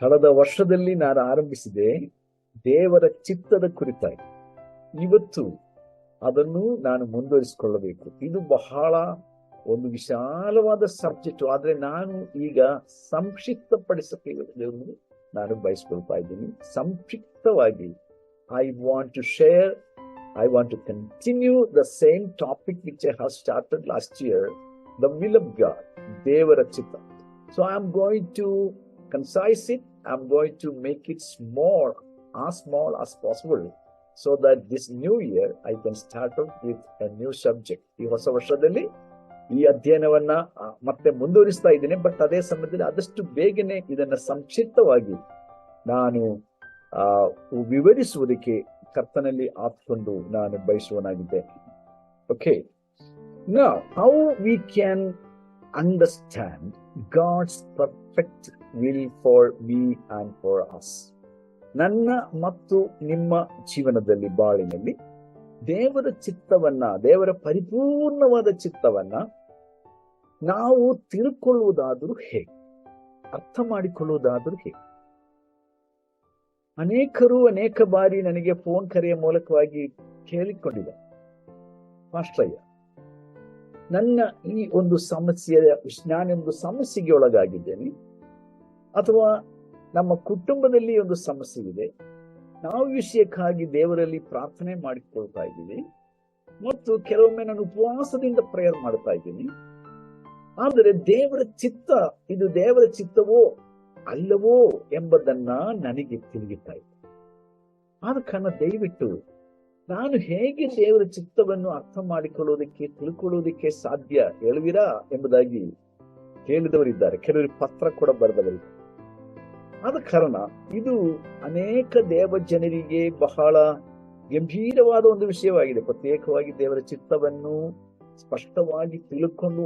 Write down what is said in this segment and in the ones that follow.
ಕಳೆದ ವರ್ಷದಲ್ಲಿ ನಾನು ಆರಂಭಿಸಿದೆ ದೇವರ ಚಿತ್ತದ ಕುರಿತಾಗಿ. ಇವತ್ತು ಅದನ್ನು ನಾನು ಮುಂದುವರಿಸಿಕೊಳ್ಳಬೇಕು. ಇದು ಬಹಳ ಒಂದು ವಿಶಾಲವಾದ ಸಬ್ಜೆಕ್ಟ್, ಆದ್ರೆ ನಾನು ಈಗ ಸಂಕ್ಷಿಪ್ತಪಡಿಸಲು ನಾನು ಬಯಸ್ಕೊಳ್ತಾ ಇದ್ದೀನಿ. ಸಂಕ್ಷಿಪ್ತವಾಗಿ I want to share, I want to continue the same topic which I have started last year, the will of God, Devara Chitta. So I am going to concise it. I am going to make it small as possible, so that this new year I can start off with a new subject. ಈ ಹೊಸ ವರ್ಷದಲ್ಲಿ ಈ ಅಧ್ಯಯನವನ್ನ ಮತ್ತೆ ಮುಂದುವರಿಸ್ತಾ ಇದ್ದೇನೆ. But ಅದೇ ಸಮಯದಲ್ಲಿ ಆದಷ್ಟು ಬೇಗನೆ ಇದನ್ನ ಸಂಕ್ಷಿಪ್ತವಾಗಿ ನಾನು ವಿವರಿಸುವುದಕ್ಕೆ ಕರ್ತನಲ್ಲಿ ಆತ್ಕೊಂಡು ನಾನು ಬಯಸುವನಾಗಿದ್ದೇನೆ. Okay, now how we can understand God's perfect will for me and for us. ನನ್ನ ಮತ್ತು ನಿಮ್ಮ ಜೀವನದಲ್ಲಿ, ಬಾಳಿನಲ್ಲಿ ದೇವರ ಚಿತ್ತವನ್ನ, ದೇವರ ಪರಿಪೂರ್ಣವಾದ ಚಿತ್ತವನ್ನ ನಾವು ತಿಳ್ಕೊಳ್ಳುವುದಾದರೂ ಹೇಗೆ, ಅರ್ಥ ಮಾಡಿಕೊಳ್ಳುವುದಾದರೂ ಹೇಗೆ? ಅನೇಕರು ಅನೇಕ ಬಾರಿ ನನಗೆ ಫೋನ್ ಕರೆಯ ಮೂಲಕವಾಗಿ ಕೇಳಿಕೊಂಡಿದ್ದಾರೆ, ಮಾಸ್ಟರಯ್ಯ, ನನ್ನ ಈ ಒಂದು ಸಮಸ್ಯೆಯ, ನಾನೊಂದು ಸಮಸ್ಯೆಗೆ ಒಳಗಾಗಿದ್ದೇನೆ, ಅಥವಾ ನಮ್ಮ ಕುಟುಂಬದಲ್ಲಿ ಒಂದು ಸಮಸ್ಯೆ ಇದೆ, ನಾವು ವಿಷಯಕ್ಕಾಗಿ ದೇವರಲ್ಲಿ ಪ್ರಾರ್ಥನೆ ಮಾಡಿಕೊಳ್ತಾ ಇದ್ದೀವಿ, ಮತ್ತು ಕೆಲವೊಮ್ಮೆ ನಾನು ಉಪವಾಸದಿಂದ ಪ್ರೇಯರ್ ಮಾಡ್ತಾ ಇದ್ದೀನಿ. ಆದರೆ ದೇವರ ಚಿತ್ತ, ಇದು ದೇವರ ಚಿತ್ತವೋ ಅಲ್ಲವೋ ಎಂಬುದನ್ನ ನನಗೆ ತಿಳಿಯುತ್ತಾ ಇದೆ. ಆದ ಕಾರಣ ದಯವಿಟ್ಟು ನಾನು ಹೇಗೆ ದೇವರ ಚಿತ್ತವನ್ನು ಅರ್ಥ ಮಾಡಿಕೊಳ್ಳುವುದಕ್ಕೆ, ತಿಳ್ಕೊಳ್ಳುವುದಕ್ಕೆ ಸಾಧ್ಯ ಹೇಳುವಿರಾ ಎಂಬುದಾಗಿ ಕೇಳಿದವರಿದ್ದಾರೆ. ಕೆಲವರು ಪತ್ರ ಕೂಡ ಬರೆದವರಿದ್ದಾರೆ. ಆದ ಕಾರಣ ಇದು ಅನೇಕ ದೇವ ಜನರಿಗೆ ಬಹಳ ಗಂಭೀರವಾದ ಒಂದು ವಿಷಯವಾಗಿದೆ. ಪ್ರತ್ಯೇಕವಾಗಿ ದೇವರ ಚಿತ್ತವನ್ನು ಸ್ಪಷ್ಟವಾಗಿ ತಿಳ್ಕೊಂಡು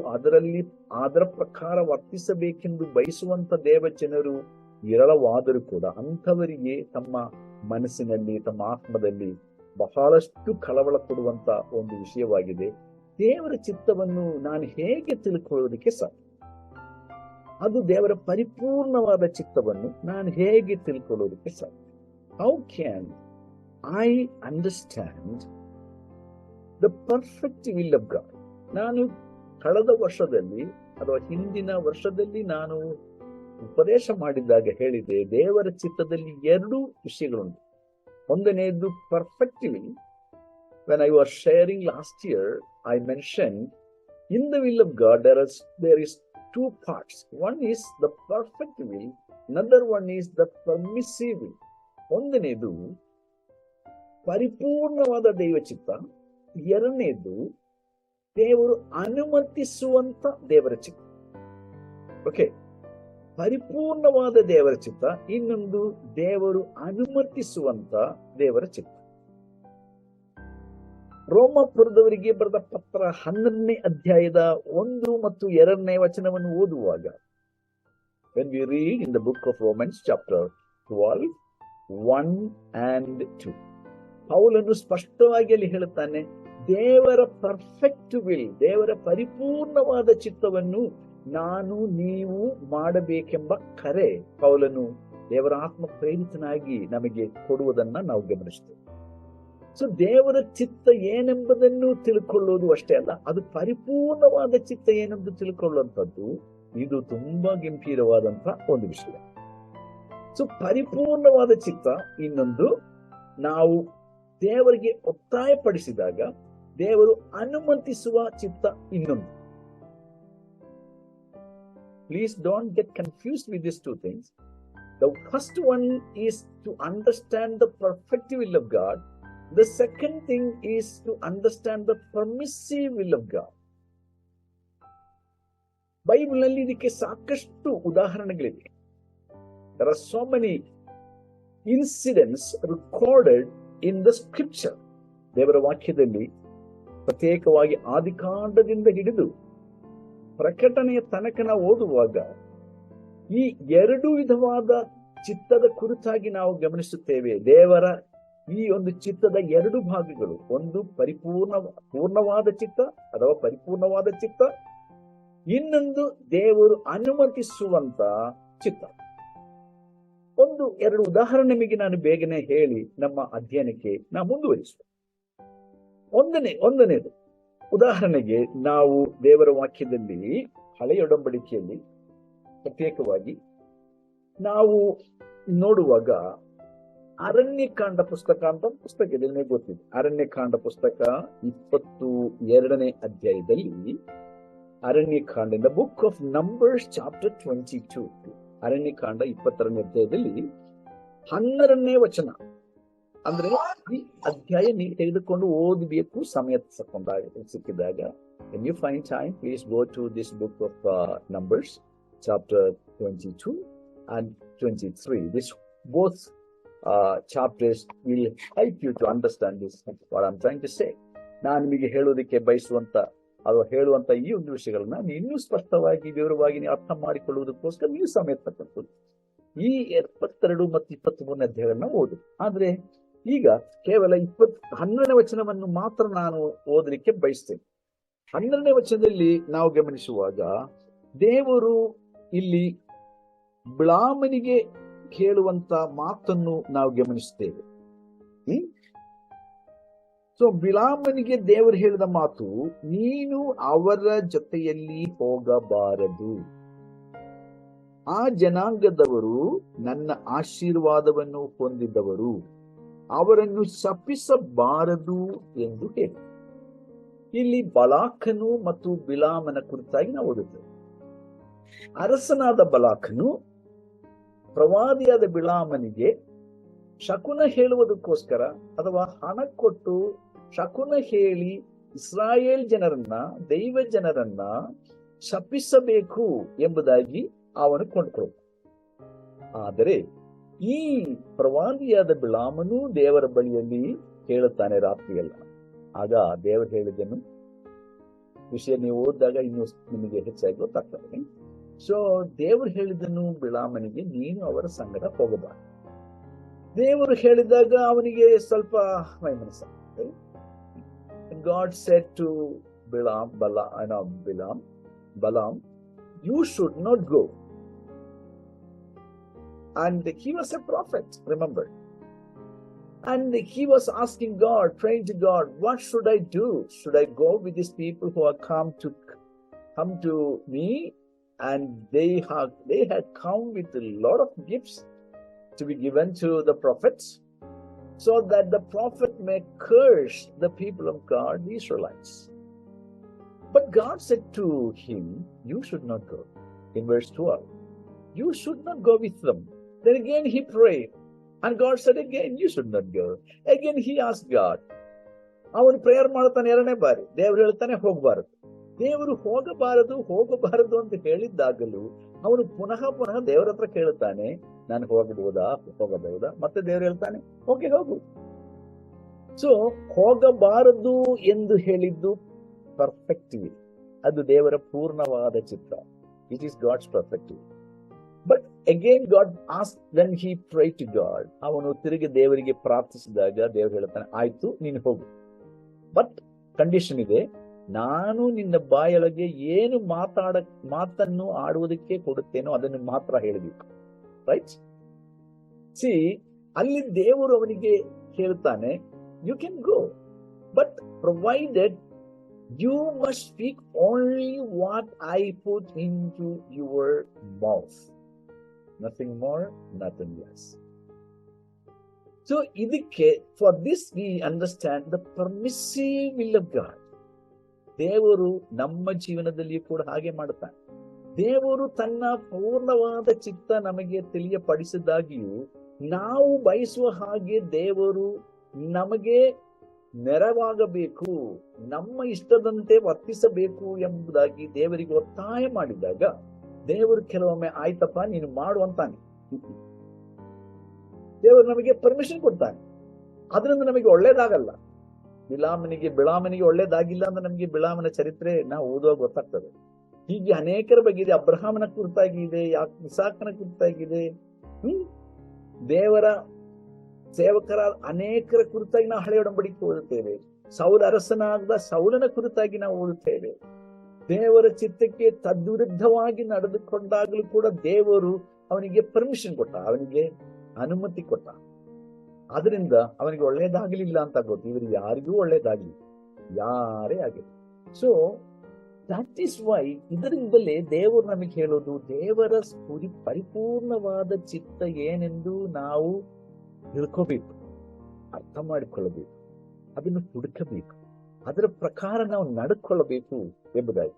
ಅದರ ಪ್ರಕಾರ ವರ್ತಿಸಬೇಕೆಂದು ಬಯಸುವಂತ ದೇವ ಜನರು ವಿರಳವಾದರೂ ಕೂಡ ಅಂಥವರಿಗೆ ತಮ್ಮ ಮನಸ್ಸಿನಲ್ಲಿ, ತಮ್ಮ ಆತ್ಮದಲ್ಲಿ ಬಹಳಷ್ಟು ಕಳವಳ ಕೊಡುವಂತ ಒಂದು ವಿಷಯವಾಗಿದೆ. ದೇವರ ಚಿತ್ತವನ್ನು ನಾನು ಹೇಗೆ ತಿಳ್ಕೊಳ್ಳೋದಕ್ಕೆ ಸಾಧ್ಯ? ಅದು ದೇವರ ಪರಿಪೂರ್ಣವಾದ ಚಿತ್ತವನ್ನು ನಾನು ಹೇಗೆ ತಿಳ್ಕೊಳ್ಳೋದಕ್ಕೆ ಸಾಧ್ಯ? How can I understand the perfect will of god? ನಾನು ಕಳೆದ ವರ್ಷದಲ್ಲಿ ಅಥವಾ ಹಿಂದಿನ ವರ್ಷದಲ್ಲಿ ನಾನು ಉಪದೇಶ ಮಾಡಿದಾಗ ಹೇಳಿದೆ, ದೇವರ ಚಿತ್ತದಲ್ಲಿ ಎರಡು ವಿಷಯಗಳುಂಟು. ಒಂದನೇದು perfect will. When I was sharing last year, I mention in the will of God there is two parts. One is the perfect will, another one is the permissive will. ಒಂದನೇದು ಪರಿಪೂರ್ಣವಾದ ದೈವ ಚಿತ್ತ, ಎರಡನೇದು ದೇವರು ಅನುಮತಿಸುವಂತ ದೇವರ ಚಿತ್ತ. ಓಕೆ, ಪರಿಪೂರ್ಣವಾದ ದೇವರ ಚಿತ್ತ, ಇನ್ನೊಂದು ದೇವರು ಅನುಮತಿಸುವಂತ ದೇವರ ಚಿತ್ತ. ರೋಮಾಪುರದವರಿಗೆ ಬರೆದ ಪತ್ರ 11ನೇ ಅಧ್ಯಾಯದ 1 ಮತ್ತು 2ನೇ ವಚನವನ್ನು ಓದುವಾಗ, when we read in the book of Romans chapter 12, 1 and 2, ಪೌಲನು ಸ್ಪಷ್ಟವಾಗಿ ಅಲ್ಲಿ ಹೇಳುತ್ತಾನೆ, ದೇವರ ಪರ್ಫೆಕ್ಟ್ ವಿಲ್, ದೇವರ ಪರಿಪೂರ್ಣವಾದ ಚಿತ್ತವನ್ನು ನಾನು ನೀವು ಮಾಡಬೇಕೆಂಬ ಕರೆ ಪೌಲನು ದೇವರ ಆತ್ಮ ಪ್ರೇರಿತನಾಗಿ ನಮಗೆ ಕೊಡುವುದನ್ನ ನಾವು ಗಮನಿಸ್ತೇವೆ. ಸೊ ದೇವರ ಚಿತ್ತ ಏನೆಂಬುದನ್ನು ತಿಳ್ಕೊಳ್ಳೋದು ಅಷ್ಟೇ ಅಲ್ಲ, ಅದು ಪರಿಪೂರ್ಣವಾದ ಚಿತ್ತ ಏನೆಂದು ತಿಳ್ಕೊಳ್ಳುವಂಥದ್ದು, ಇದು ತುಂಬಾ ಗಂಭೀರವಾದಂತ ಒಂದು ವಿಷಯ. ಸೊ ಪರಿಪೂರ್ಣವಾದ ಚಿತ್ತ ಇನ್ನೊಂದು, ನಾವು ದೇವರಿಗೆ ಒತ್ತಾಯಪಡಿಸಿದಾಗ ದೇವರು ಅನುಮತಿಸುವ ಚಿತ್ತ ಇನ್ನೊಂದು. Please don't get confused with these two things. The first one is to understand the perfect will of God. The second thing is to understand the permissive will of God. ಬೈಬಲ್ನಲ್ಲಿ ಇದಕ್ಕೆ ಸಾಕಷ್ಟು ಉದಾಹರಣೆಗಳಿವೆ. There are so many incidents recorded in the scripture. ದೇವರ ವಾಕ್ಯದಲ್ಲಿ ಪ್ರತ್ಯೇಕವಾಗಿ ಆದಿಕಾಂಡದಿಂದ ಹಿಡಿದು ಪ್ರಕಟಣೆಯ ತನಕ ನಾವು ಓದುವಾಗ ಈ ಎರಡು ವಿಧವಾದ ಚಿತ್ತದ ಕುರಿತಾಗಿ ನಾವು ಗಮನಿಸುತ್ತೇವೆ. ದೇವರ ಈ ಒಂದು ಚಿತ್ತದ ಎರಡು ಭಾಗಗಳು, ಒಂದು ಪೂರ್ಣವಾದ ಚಿತ್ತ ಅಥವಾ ಪರಿಪೂರ್ಣವಾದ ಚಿತ್ತ, ಇನ್ನೊಂದು ದೇವರು ಅನುಮತಿಸುವಂತ ಚಿತ್ತ. ಒಂದು ಎರಡು ಉದಾಹರಣೆ ನಿಮಗೆ ನಾನು ಬೇಗನೆ ಹೇಳಿ ನಮ್ಮ ಅಧ್ಯಯನಕ್ಕೆ ನಾವು ಮುಂದುವರಿಸುವ. ಒಂದನೇದು ಉದಾಹರಣೆಗೆ, ನಾವು ದೇವರ ವಾಕ್ಯದಲ್ಲಿ ಹಳೆಯ ಒಡಂಬಡಿಕೆಯಲ್ಲಿ ಪ್ರತ್ಯೇಕವಾಗಿ ನಾವು ನೋಡುವಾಗ ಅರಣ್ಯಕಾಂಡ ಪುಸ್ತಕ ಅಂತ ಪುಸ್ತಕ ಇದೆ, ನಿಮಗೆ ಗೊತ್ತಿದೆ. ಅರಣ್ಯಕಾಂಡ ಪುಸ್ತಕ 22ನೇ ಅಧ್ಯಾಯದಲ್ಲಿ ಅರಣ್ಯಕಾಂಡ, the book of Numbers chapter 22, ಅರಣ್ಯಕಾಂಡ 22ನೇ ಅಧ್ಯಾಯದಲ್ಲಿ 12ನೇ ವಚನ. ಅಂದ್ರೆ ಈ ಅಧ್ಯಾಯ ನೀವು ತೆಗೆದುಕೊಂಡು ಓದಬೇಕು ಸಮಯ ಸಿಕ್ಕಿದಾಗ. when you find time, please go to this book of Numbers chapter 22 and 23. This both chapters will help you to understand this, what I'm trying to say. ನಾನು ನಿಮಗೆ ಹೇಳೋದಕ್ಕೆ ಬಯಸುವಂತ ಅಥವಾ ಹೇಳುವಂತ ಈ ಒಂದು ವಿಷಯಗಳನ್ನ ಇನ್ನೂ ಸ್ಪಷ್ಟವಾಗಿ ವಿವರವಾಗಿ ನೀವು ಅರ್ಥ ಮಾಡಿಕೊಳ್ಳುವುದಕ್ಕೋಸ್ಕರ ನೀವು ಸಮಯ ತಕ್ಕಂಥದ್ದು ಈ 22 ಮತ್ತು 23ನೇ ಅಧ್ಯಾಯಗಳನ್ನ ಓದು. ಆದ್ರೆ ಈಗ ಕೇವಲ 12ನೇ ವಚನವನ್ನು ಮಾತ್ರ ನಾನು ಓದಲಿಕ್ಕೆ ಬಯಸ್ತೇನೆ. 12ನೇ ವಚನದಲ್ಲಿ ನಾವು ಗಮನಿಸುವಾಗ ದೇವರು ಇಲ್ಲಿ ಬಿಳಾಮನಿಗೆ ಹೇಳುವಂತ ಮಾತನ್ನು ನಾವು ಗಮನಿಸ್ತೇವೆ. ಸೊ ಬಿಳಾಮನಿಗೆ ದೇವರು ಹೇಳಿದ ಮಾತು, ನೀನು ಅವರ ಜೊತೆಯಲ್ಲಿ ಹೋಗಬಾರದು. ಆ ಜನಾಂಗದವರು ನನ್ನ ಆಶೀರ್ವಾದವನ್ನು ಹೊಂದಿದವರು, ಅವರನ್ನು ಶಪಿಸಬಾರದು ಎಂದು ಹೇಳಿ. ಇಲ್ಲಿ ಬಲಾಕನು ಮತ್ತು ಬಿಳಾಮನ ಕುರಿತಾಗಿ ನಾವು ಓದುತ್ತೇವೆ. ಅರಸನಾದ ಬಲಾಕನು ಪ್ರವಾದಿಯಾದ ಬಿಳಾಮನಿಗೆ ಶಕುನ ಹೇಳುವುದಕ್ಕೋಸ್ಕರ ಅಥವಾ ಹಣ ಕೊಟ್ಟು ಶಕುನ ಹೇಳಿ ಇಸ್ರಾಯೇಲ್ ಜನರನ್ನ, ದೈವ ಜನರನ್ನ ಶಪಿಸಬೇಕು ಎಂಬುದಾಗಿ ಅವನು ಕೊಂಡುಕೊಳ್ಳುತ್ತ. ಆದರೆ ಈ ಪ್ರವಾದಿಯಾದ ಬಿಳಾಮನು ದೇವರ ಬಳಿಯಲ್ಲಿ ಹೇಳುತ್ತಾನೆ ರಾತ್ರಿಯಲ್ಲ. ಆಗ ದೇವರು ಹೇಳಿದನು ವಿಷಯ ನೀವು ಓದಿದಾಗ ಇನ್ನೂ ನಿಮಗೆ ಹೆಚ್ಚಾಗಿ ಗೊತ್ತಾಗ್ತದೆ. ಸೊ ದೇವರು ಹೇಳಿದನು ಬಿಳಾಮನಿಗೆ, ನೀನು ಅವರ ಸಂಗಡ ಹೋಗಬಾರದು. ದೇವರು ಹೇಳಿದಾಗ ಅವನಿಗೆ ಸ್ವಲ್ಪ ಮನಸ್ಸಾಗ್ತದೆ. God said to Balaam, you should not go. And he was a prophet, remember. And he was asking God, praying to God, what should I do? Should I go with these people who have come to me? And they had come with a lot of gifts to be given to the prophets, so that the prophet may curse the people of God, the Israelites. But God said to him, you should not go. In verse 12, you should not go with them. Then again he prayed, and God said again, you should not go. Again he asked God. ಅವನು prayer ಮಾಡ್ತಾನೆ 2ನೇ ಬಾರಿ. ದೇವರು ಹೇಳ್ತಾನೆ ಹೋಗಬಾರದು. ದೇವರು ಹೋಗಬಾರದು ಅಂತ ಹೇಳಿದ್ದಾಗಲೂ ಅವನು ಪುನಃ ದೇವರ ಹತ್ರ ಕೇಳುತ್ತಾನೆ, ನಾನು ಹೋಗಬಹುದಾ? ಮತ್ತೆ ದೇವರು ಹೇಳ್ತಾನೆ, ಹೋಗು. ಸೊ ಹೋಗಬಾರದು ಎಂದು ಹೇಳಿದ್ದು ಪರ್ಫೆಕ್ಟ್ ವಿಲ್, ಅದು ದೇವರ ಪೂರ್ಣವಾದ ಚಿತ್ರ. It is God's perfect will. But again God ask, when he pray to God, ಅವನು ತಿರುಗಿ ದೇವರಿಗೆ ಪ್ರಾರ್ಥಿಸಿದಾಗ ದೇವರು ಹೇಳ್ತಾನೆ, ಆಯ್ತು ನೀನು ಹೋಗು. ಬಟ್ ಕಂಡೀಷನ್ ಇದೆ, ನಾನು ನಿನ್ನ ಬಾಯೊಳಗೆ ಏನು ಮಾತನ್ನು ಆಡುವುದಕ್ಕೆ ಕೊಡುತ್ತೇನೋ ಅದನ್ನು ಮಾತ್ರ ಹೇಳಬೇಕು. ರೈಟ್? ಸಿ, ಅಲ್ಲಿ ದೇವರು ಅವನಿಗೆ ಹೇಳ್ತಾನೆ, you can go, but provided you must speak only what I put into your mouth, nothing more, nothing less. So ಇದಕ್ಕೆ, for this we understand the permissive will of God. ದೇವರು ನಮ್ಮ ಜೀವನದಲ್ಲಿ ಕೂಡ ಹಾಗೆ ಮಾಡುತ್ತಾನೆ. ದೇವರು ತನ್ನ ಪೂರ್ಣವಾದ ಚಿತ್ತ ನಮಗೆ ತಿಳಿಯಪಡಿಸಿದಾಗಿಯೂ ನಾವು ಬಯಸುವ ಹಾಗೆ ದೇವರು ನಮಗೆ ನೆರವಾಗಬೇಕು, ನಮ್ಮ ಇಷ್ಟದಂತೆ ವರ್ತಿಸಬೇಕು ಎಂಬುದಾಗಿ ದೇವರಿಗೆ ಒತ್ತಾಯ ಮಾಡಿದಾಗ ದೇವರು ಕೆಲವೊಮ್ಮೆ ಆಯ್ತಪ್ಪ ನೀನು ಮಾಡುವಂತಾನೆ. ದೇವರು ನಮಗೆ ಪರ್ಮಿಷನ್ ಕೊಡ್ತಾನೆ. ಅದರಿಂದ ನಮಗೆ ಒಳ್ಳೇದಾಗಲ್ಲ. ಬಿಳಾಮನಿಗೆ ಒಳ್ಳೇದಾಗಿಲ್ಲ ಅಂದ್ರೆ ನಮಗೆ ಬಿಳಾಮನ ಚರಿತ್ರೆ ನಾವು ಓದುವಾಗ ಗೊತ್ತಾಗ್ತದೆ. ಹೀಗೆ ಅನೇಕರ ಬಗ್ಗೆ ಇದೆ. ಅಬ್ರಹಾಮನ ಕುರಿತಾಗಿದೆ, ಇಸಾಕನ ಕುರಿತಾಗಿದೆ, ದೇವರ ಸೇವಕರ ಅನೇಕರ ಕುರಿತಾಗಿ ನಾವು ಹಳೆಯ ಒಡಂಬಡಿಕೆ ಓದುತ್ತೇವೆ. ಅರಸನಾದ ಸೌಲನ ಕುರಿತಾಗಿ ನಾವು ಓದುತ್ತೇವೆ. ದೇವರ ಚಿತ್ತಕ್ಕೆ ತದ್ವಿರುದ್ಧವಾಗಿ ನಡೆದುಕೊಂಡಾಗಲೂ ಕೂಡ ದೇವರು ಅವನಿಗೆ ಪರ್ಮಿಷನ್ ಕೊಟ್ಟ, ಅವನಿಗೆ ಅನುಮತಿ ಕೊಟ್ಟ. ಅದರಿಂದ ಅವನಿಗೆ ಒಳ್ಳೇದಾಗಲಿಲ್ಲ ಅಂತ ಗೊತ್ತು. ಇವರಿಗೆ ಯಾರಿಗೂ ಒಳ್ಳೇದಾಗಲಿ, ಯಾರೇ ಆಗಲಿ. ಸೊ ದಟ್ ಈಸ್ ವೈ, ಇದರಿಂದಲೇ ದೇವರು ನಮಗೆ ಹೇಳೋದು, ದೇವರ ಪರಿಪೂರ್ಣವಾದ ಚಿತ್ತ ಏನೆಂದು ನಾವು ತಿಳ್ಕೋಬೇಕು, ಅರ್ಥ ಮಾಡಿಕೊಳ್ಳಬೇಕು, ಅದನ್ನು ಹುಡುಕಬೇಕು, ಅದರ ಪ್ರಕಾರ ನಾವು ನಡ್ಕೊಳ್ಳಬೇಕು ಎಂಬುದಾಗಿ.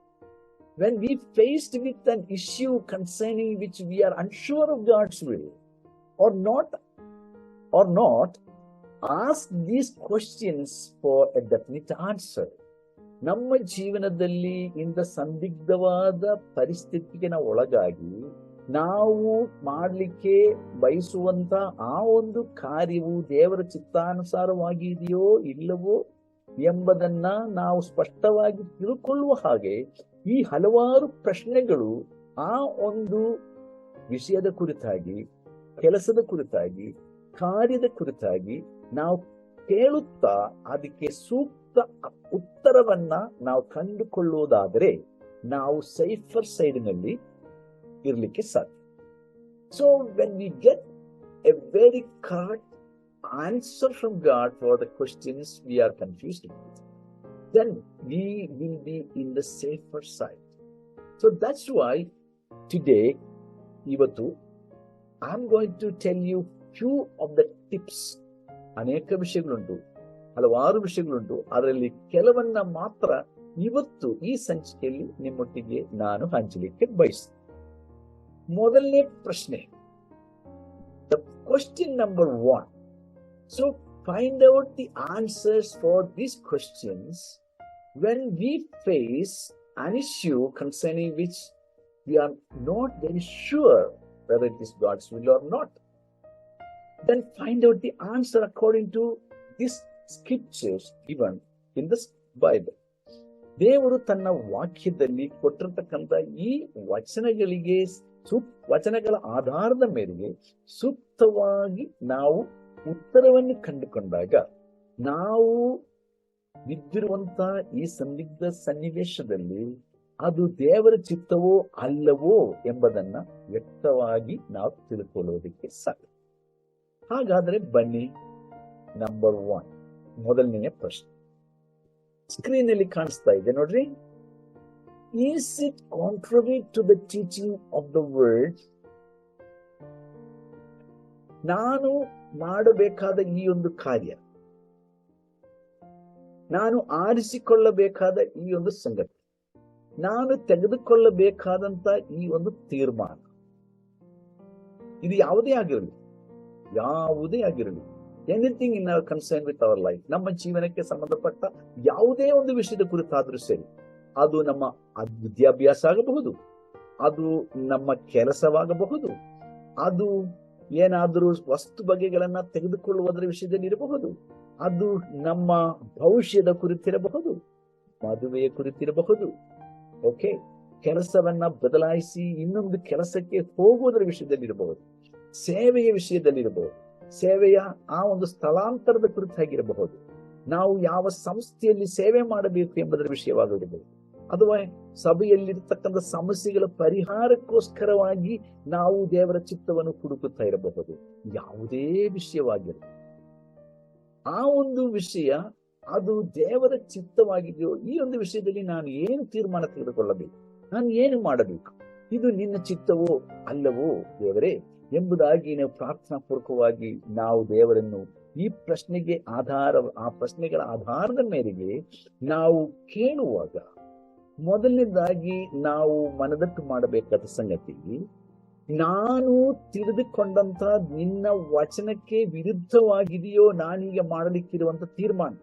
When we faced with an issue concerning which we are unsure of God's will or not, ask these questions for a definite answer. ನಮ್ಮ ಜೀವನದಲ್ಲಿ ಇಂದ ಸಂದಿಗ್ಧವಾದ ಪರಿಸ್ಥಿತಿಗೆ ನಾವು ಒಳಗಾಗಿ ನಾವು ಮಾಡಲಿಕ್ಕೆ ಬಯಸುವಂತ ಆ ಒಂದು ಕಾರ್ಯವು ದೇವರ ಚಿತ್ತಾನುಸಾರವಾಗಿ ಇದೆಯೋ ಇಲ್ಲವೋ ಎಂಬುದನ್ನ ನಾವು ಸ್ಪಷ್ಟವಾಗಿ ತಿಳ್ಕೊಳ್ಳುವ ಹಾಗೆ ಈ ಹಲವಾರು ಪ್ರಶ್ನೆಗಳು ಆ ಒಂದು ವಿಷಯದ ಕುರಿತಾಗಿ, ಕೆಲಸದ ಕುರಿತಾಗಿ, ಕಾರ್ಯದ ಕುರಿತಾಗಿ ನಾವು ಕೇಳುತ್ತಾ ಅದಕ್ಕೆ ಸೂಕ್ತ ಉತ್ತರವನ್ನ ನಾವು ಕಂಡುಕೊಳ್ಳುವುದಾದರೆ ನಾವು ಸೇಫರ್ ಸೈಡ್ನಲ್ಲಿ ಇರಲಿಕ್ಕೆ ಸಾಧ್ಯ. So when we get A very correct answer from God for the questions we are confused with, then we will be in the safer side. So that's why today, ಇವತ್ತು, I'm going to tell you few of the tips. ಅನೇಕ ವಿಷಯಗಳುಂಟು, ಹಲವಾರು ವಿಷಯಗಳುಂಟು, ಅದರಲ್ಲಿ ಕೆಲವನ್ನ ಮಾತ್ರ ಇವತ್ತು ಈ ಸಂಚಿಕೆಯಲ್ಲಿ ನಿಮ್ಮೊಟ್ಟಿಗೆ ನಾನು ಹಂಚಲಿಕ್ಕೆ ಬಯಸ್ತೇನೆ. ಮೊದಲನೇ ಪ್ರಶ್ನೆ, the question number 1. So find out the answers for these questions when we face an issue concerning which we are not very sure whether it is God's will or not. Then find out the answer according to these scriptures given in the Bible. ದೇವರು ತನ್ನ ವಾಕ್ಯದಲ್ಲಿ ಕೊಟ್ಟಿರತಕ್ಕಂಥ ಈ ವಚನಗಳಿಗೆ ವಚನಗಳ ಆಧಾರದ ಮೇರೆಗೆ ಸೂಕ್ತವಾಗಿ ನಾವು ಉತ್ತರವನ್ನು ಕಂಡುಕೊಂಡಾಗ ನಾವು ಬಿದ್ದಿರುವಂತ ಈ ಸಂದಿಗ್ಧ ಸನ್ನಿವೇಶದಲ್ಲಿ ಅದು ದೇವರ ಚಿತ್ತವೋ ಅಲ್ಲವೋ ಎಂಬುದನ್ನ ವ್ಯಕ್ತವಾಗಿ ನಾವು ತಿಳ್ಕೊಳ್ಳೋದಕ್ಕೆ ಸಾಧ್ಯ. ಹಾಗಾದ್ರೆ ಬನ್ನಿ, ನಂಬರ್ 1, ಮೊದಲನೆಯ ಪ್ರಶ್ನೆ ಸ್ಕ್ರೀನ್ ಅಲ್ಲಿ ಕಾಣಿಸ್ತಾ ಇದೆ ನೋಡ್ರಿ. Is it contrary to the teaching of the word? ನಾನು ಮಾಡಬೇಕಾದ ಈ ಒಂದು ಕಾರ್ಯ, ನಾನು ಆರಿಸಿಕೊಳ್ಳಬೇಕಾದ ಈ ಒಂದು ಸಂಗತಿ, ನಾನು ತೆಗೆದುಕೊಳ್ಳಬೇಕಾದಂತ ಈ ಒಂದು ತೀರ್ಮಾನ, ಇದು ಯಾವುದೇ ಆಗಿರಲಿ, anything in our concern with our life, ನಮ್ಮ ಜೀವನಕ್ಕೆ ಸಂಬಂಧಪಟ್ಟ ಯಾವುದೇ ಒಂದು ವಿಷಯದ ಕುರಿತಾದ್ರೂ ಸರಿ, ಅದು ನಮ್ಮ ವಿದ್ಯಾಭ್ಯಾಸ ಆಗಬಹುದು, ಅದು ನಮ್ಮ ಕೆಲಸವಾಗಬಹುದು, ಅದು ಏನಾದರೂ ವಸ್ತು ಬಗೆಗಳನ್ನ ತೆಗೆದುಕೊಳ್ಳುವುದರ ವಿಷಯದಲ್ಲಿ ಇರಬಹುದು, ಅದು ನಮ್ಮ ಭವಿಷ್ಯದ ಕುರಿತಿರಬಹುದು, ಮದುವೆಯ ಕುರಿತಿರಬಹುದು, ಓಕೆ, ಕೆಲಸವನ್ನ ಬದಲಾಯಿಸಿ ಇನ್ನೊಂದು ಕೆಲಸಕ್ಕೆ ಹೋಗುವುದರ ವಿಷಯದಲ್ಲಿ ಇರಬಹುದು, ಸೇವೆಯ ವಿಷಯದಲ್ಲಿರಬಹುದು, ಸೇವೆಯ ಆ ಒಂದು ಸ್ಥಳಾಂತರದ ಕುರಿತಾಗಿರಬಹುದು, ನಾವು ಯಾವ ಸಂಸ್ಥೆಯಲ್ಲಿ ಸೇವೆ ಮಾಡಬೇಕು ಎಂಬುದರ ವಿಷಯವಾಗಿರಬಹುದು, ಅಥವಾ ಸಭೆಯಲ್ಲಿರ್ತಕ್ಕಂಥ ಸಮಸ್ಯೆಗಳ ಪರಿಹಾರಕ್ಕೋಸ್ಕರವಾಗಿ ನಾವು ದೇವರ ಚಿತ್ತವನ್ನು ಹುಡುಕುತ್ತಾ ಇರಬಹುದು. ಯಾವುದೇ ವಿಷಯವಾಗಿರಲಿ, ಆ ಒಂದು ವಿಷಯ ಅದು ದೇವರ ಚಿತ್ತವಾಗಿದೆಯೋ, ಈ ಒಂದು ವಿಷಯದಲ್ಲಿ ನಾನು ಏನು ತೀರ್ಮಾನ ತೆಗೆದುಕೊಳ್ಳಬೇಕು, ನಾನು ಏನು ಮಾಡಬೇಕು, ಇದು ನಿನ್ನ ಚಿತ್ತವೋ ಅಲ್ಲವೋ ದೇವರೇ ಎಂಬುದಾಗಿ ನಾವು ಪ್ರಾರ್ಥನಾ ಪೂರ್ವಕವಾಗಿ ನಾವು ದೇವರನ್ನು ಈ ಪ್ರಶ್ನೆಗೆ ಆ ಪ್ರಶ್ನೆಗಳ ಆಧಾರದ ಮೇರೆಗೆ ನಾವು ಕೇಳುವಾಗ, ಮೊದಲನೇದಾಗಿ ನಾವು ಮನದಟ್ಟು ಮಾಡಬೇಕಾದ ಸಂಗತಿ, ನಾನು ತಿಳಿದುಕೊಂಡಂತ ನಿನ್ನ ವಚನಕ್ಕೆ ವಿರುದ್ಧವಾಗಿದೆಯೋ ನಾನೀಗ ಮಾಡಲಿಕ್ಕಿರುವಂತ ತೀರ್ಮಾನ?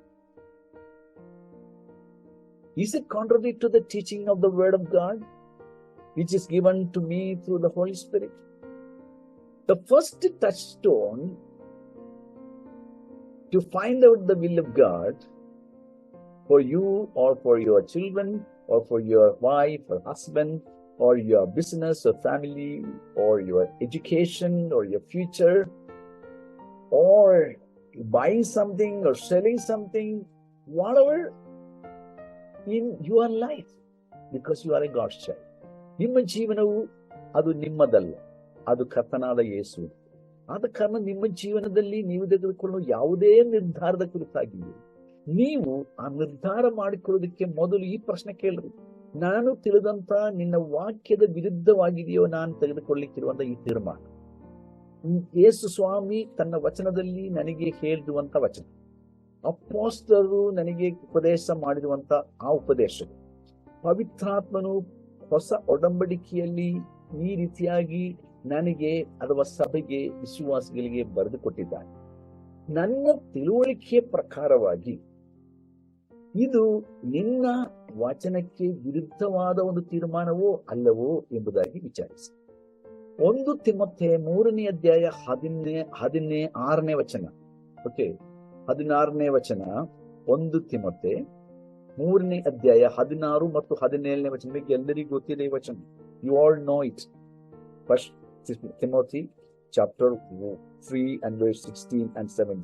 Is it contrary to the teaching of the word of God which is given to me through the Holy Spirit? The first touchstone to find out the will of God for you or for your children or for your wife or husband or your business or family or your education or your future or buying something or selling something, whatever in your life, because you are a God's child. ನಿಮ್ಮ ಜೀವನವು ಅದು ನಿಮ್ಮದಲ್ಲ, ಅದು ಕರ್ತನಾದ ಯೇಸು. ಆದ ಕಾರಣ ನಿಮ್ಮ ಜೀವನದಲ್ಲಿ ನೀವು ತೆಗೆದುಕೊಳ್ಳುವ ಯಾವುದೇ ನಿರ್ಧಾರದ ಕುರಿತಾಗಿ ನೀವು ಆ ನಿರ್ಧಾರ ಮಾಡಿಕೊಳ್ಳೋದಕ್ಕೆ ಮೊದಲು ಈ ಪ್ರಶ್ನೆ ಕೇಳ್ರಿ: ನಾನು ತಿಳಿದಂತ ನಿನ್ನ ವಾಕ್ಯದ ವಿರುದ್ಧವಾಗಿದೆಯೋ ನಾನು ತೆಗೆದುಕೊಳ್ಳಿಕ್ಕಿರುವಂತ ಈ ತೀರ್ಮಾನ? ಯೇಸು ಸ್ವಾಮಿ ತನ್ನ ವಚನದಲ್ಲಿ ನನಗೆ ಹೇಳಿರುವಂತ ವಚನ, ಅಪೊಸ್ತಲರು ನನಗೆ ಉಪದೇಶ ಮಾಡಿರುವಂತ ಆ ಉಪದೇಶ, ಪವಿತ್ರಾತ್ಮನು ಹೊಸ ಒಡಂಬಡಿಕೆಯಲ್ಲಿ ಈ ರೀತಿಯಾಗಿ ನನಗೆ ಅಥವಾ ಸಭೆಗೆ, ವಿಶ್ವಾಸಿಗಳಿಗೆ ಬರೆದು ಕೊಟ್ಟಿದ್ದಾನೆ. ನನ್ನ ತಿಳುವಳಿಕೆಯ ಪ್ರಕಾರವಾಗಿ ಇದು ನಿನ್ನ ವಚನಕ್ಕೆ ವಿರುದ್ಧವಾದ ಒಂದು ತೀರ್ಮಾನವೋ ಅಲ್ಲವೋ ಎಂಬುದಾಗಿ ವಿಚಾರಿಸಿ. 1 ತಿಮೊಥೆ 3ನೇ ಅಧ್ಯಾಯ 16ನೇ ವಚನ. ಓಕೆ, 16ನೇ ವಚನ. 1 ತಿಮೊಥೆ 3ನೇ ಅಧ್ಯಾಯ 16 ಮತ್ತು 17ನೇ ವಚನ. ನಿಮಗೆ ಎಲ್ಲರಿಗೂ ಗೊತ್ತಿದೆ ಈ ವಚನ. You all know it. First Timothy chapter 3 and verse 16 and 17.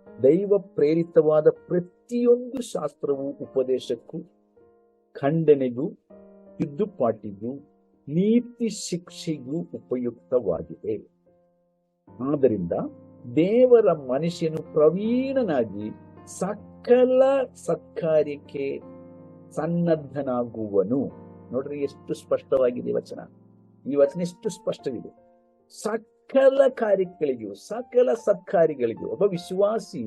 ದೈವ ಪ್ರೇರಿತವಾದ ಪ್ರತಿಯೊಂದು ಶಾಸ್ತ್ರವು ಉಪದೇಶಕ್ಕೂ, ಖಂಡನೆಗೂ, ತಿದ್ದುಪಾಟಿಗೂ, ನೀತಿ ಶಿಕ್ಷೆಗೂ ಉಪಯುಕ್ತವಾಗಿದೆ. ಆದ್ದರಿಂದ ದೇವರ ಮನುಷ್ಯನು ಪ್ರವೀಣನಾಗಿ ಸಕಲ ಸತ್ಕಾರ್ಯಕ್ಕೆ ಸನ್ನದ್ಧನಾಗುವನು. ನೋಡ್ರಿ ಎಷ್ಟು ಸ್ಪಷ್ಟವಾಗಿದೆ ವಚನ. ಈ ವಚನ ಎಷ್ಟು ಸ್ಪಷ್ಟವಿದೆ. ಸಕಲ ಕಾರ್ಯಗಳಿಗೂ, ಸಕಲ ಸತ್ಕಾರ್ಯಗಳಿಗೂ. ಒಬ್ಬ ವಿಶ್ವಾಸಿ,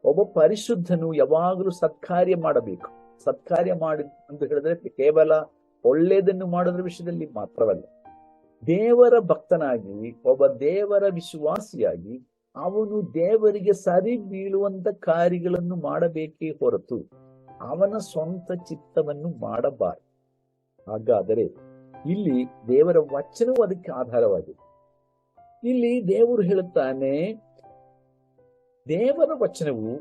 ಒಬ್ಬ ಪರಿಶುದ್ಧನು ಯಾವಾಗಲೂ ಸತ್ಕಾರ್ಯ ಮಾಡಬೇಕು. ಸತ್ಕಾರ್ಯ ಮಾಡಿ ಅಂತ ಹೇಳಿದ್ರೆ ಕೇವಲ ಒಳ್ಳೆಯದನ್ನು ಮಾಡೋದ್ರ ವಿಷಯದಲ್ಲಿ ಮಾತ್ರವಲ್ಲ, ದೇವರ ಭಕ್ತನಾಗಿ, ಒಬ್ಬ ದೇವರ ವಿಶ್ವಾಸಿಯಾಗಿ ಅವನು ದೇವರಿಗೆ ಸರಿ ಬೀಳುವಂತ ಕಾರ್ಯಗಳನ್ನು ಮಾಡಬೇಕೇ ಹೊರತು ಅವನ ಸ್ವಂತ ಚಿತ್ತವನ್ನು ಮಾಡಬಾರದು. ಹಾಗಾದರೆ ಇಲ್ಲಿ ದೇವರ ವಚನವು ಅದಕ್ಕೆ ಆಧಾರವಾಗಿದೆ. ಇಲ್ಲಿ ದೇವರು ಹೇಳುತ್ತಾನೆ, ದೇವರ ವಚನವು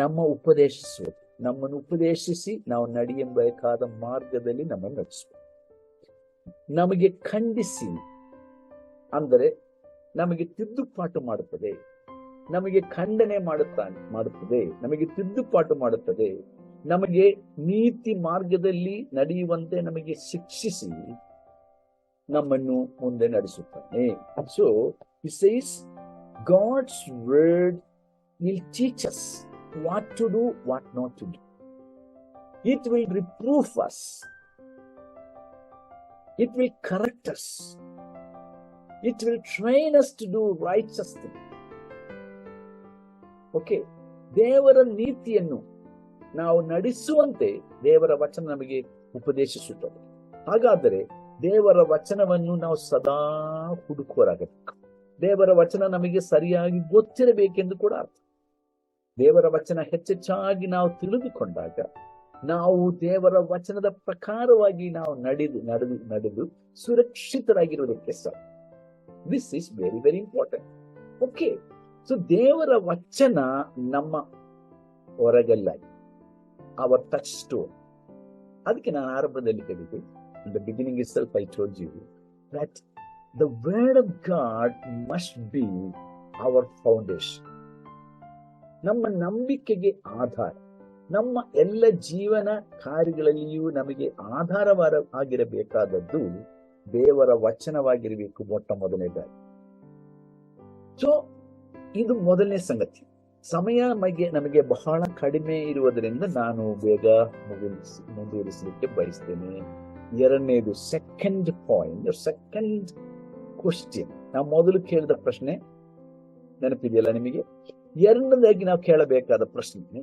ನಮ್ಮನ್ನು ಉಪದೇಶಿಸಿ ನಾವು ನಡೆಯಬೇಕಾದ ಮಾರ್ಗದಲ್ಲಿ ನಮ್ಮನ್ನು ನಡೆಸುವ, ನಮಗೆ ಖಂಡಿಸಿ ಅಂದರೆ ನಮಗೆ ತಿದ್ದುಪಾಟು ಮಾಡುತ್ತದೆ, ನಮಗೆ ಖಂಡನೆ ಮಾಡುತ್ತದೆ, ನಮಗೆ ತಿದ್ದುಪಾಟು ಮಾಡುತ್ತದೆ, ನಮಗೆ ನೀತಿ ಮಾರ್ಗದಲ್ಲಿ ನಡೆಯುವಂತೆ ನಮಗೆ ಶಿಕ್ಷಿಸಿ ನಮ್ಮನ್ನು ಮುಂದೆ ನಡೆಸುತ್ತಾನೆ. So it says God's word will teach us what to do, what not to do. It will reproof us. It will correct us. It will train us to do righteous things. Okay, ದೇವರ ನೀತಿಯನ್ನು ನಾವು ನಡೆಸುವಂತೆ ದೇವರ ವಚನ ನಮಗೆ ಉಪದೇಶಿಸುತ್ತದೆ. ಹಾಗಾದರೆ ದೇವರ ವಚನವನ್ನು ನಾವು ಸದಾ ಹುಡುಕುವರಾಗಬೇಕು. ದೇವರ ವಚನ ನಮಗೆ ಸರಿಯಾಗಿ ಗೊತ್ತಿರಬೇಕೆಂದು ಕೂಡ ಅರ್ಥ. ದೇವರ ವಚನ ಹೆಚ್ಚೆಚ್ಚಾಗಿ ನಾವು ತಿಳಿದುಕೊಂಡಾಗ ನಾವು ದೇವರ ವಚನದ ಪ್ರಕಾರವಾಗಿ ನಾವು ನಡೆದು ಸುರಕ್ಷಿತರಾಗಿರುವುದಕ್ಕೆ ಸಾಧ್ಯ. This is very very important. Okay, so ದೇವರ ವಚನ ನಮ್ಮ ಹೊರಗಲ್ಲಾಗಿ, ಅವರ್ ಟಚ್ ಸ್ಟೋನ್. ಅದಕ್ಕೆ ನಾನು ಆರಂಭದಲ್ಲಿ ಹೇಳಿದೆ, in the beginning itself I told you that the word of God must be our foundation. ನಮ್ಮ ನಂಬಿಕೆಗೆ ಆಧಾರ, ನಮ್ಮ ಎಲ್ಲ ಜೀವನ ಕಾರ್ಯಗಳಲ್ಲಿಯೂ ನಮಗೆ ಆಧಾರವಾಗಿರಬೇಕಾದದ್ದು ದೇವರ ವಚನವಾಗಿರಬೇಕು ಮೊಟ್ಟ ಮೊದಲನೇದಾಗಿ. ಸೊ ಇದು ಮೊದಲನೇ ಸಂಗತಿ. ಸಮಯ ನಮಗೆ ಬಹಳ ಕಡಿಮೆ ಇರುವುದರಿಂದ ನಾನು ಬೇಗ ಮುಂದುವರಿಸಲಿಕ್ಕೆ ಬಯಸ್ತೇನೆ. ಎರಡನೇದು, ಸೆಕೆಂಡ್ ಪಾಯಿಂಟ್, ಸೆಕೆಂಡ್ ಕ್ವಶನ್. ನಾವು ಮೊದಲು ಕೇಳಿದ ಪ್ರಶ್ನೆ ನೆನಪಿದೆಯಲ್ಲ ನಿಮಗೆ? ಎರಡನೇದಾಗಿ ನಾವು ಕೇಳಬೇಕಾದ ಪ್ರಶ್ನೆ,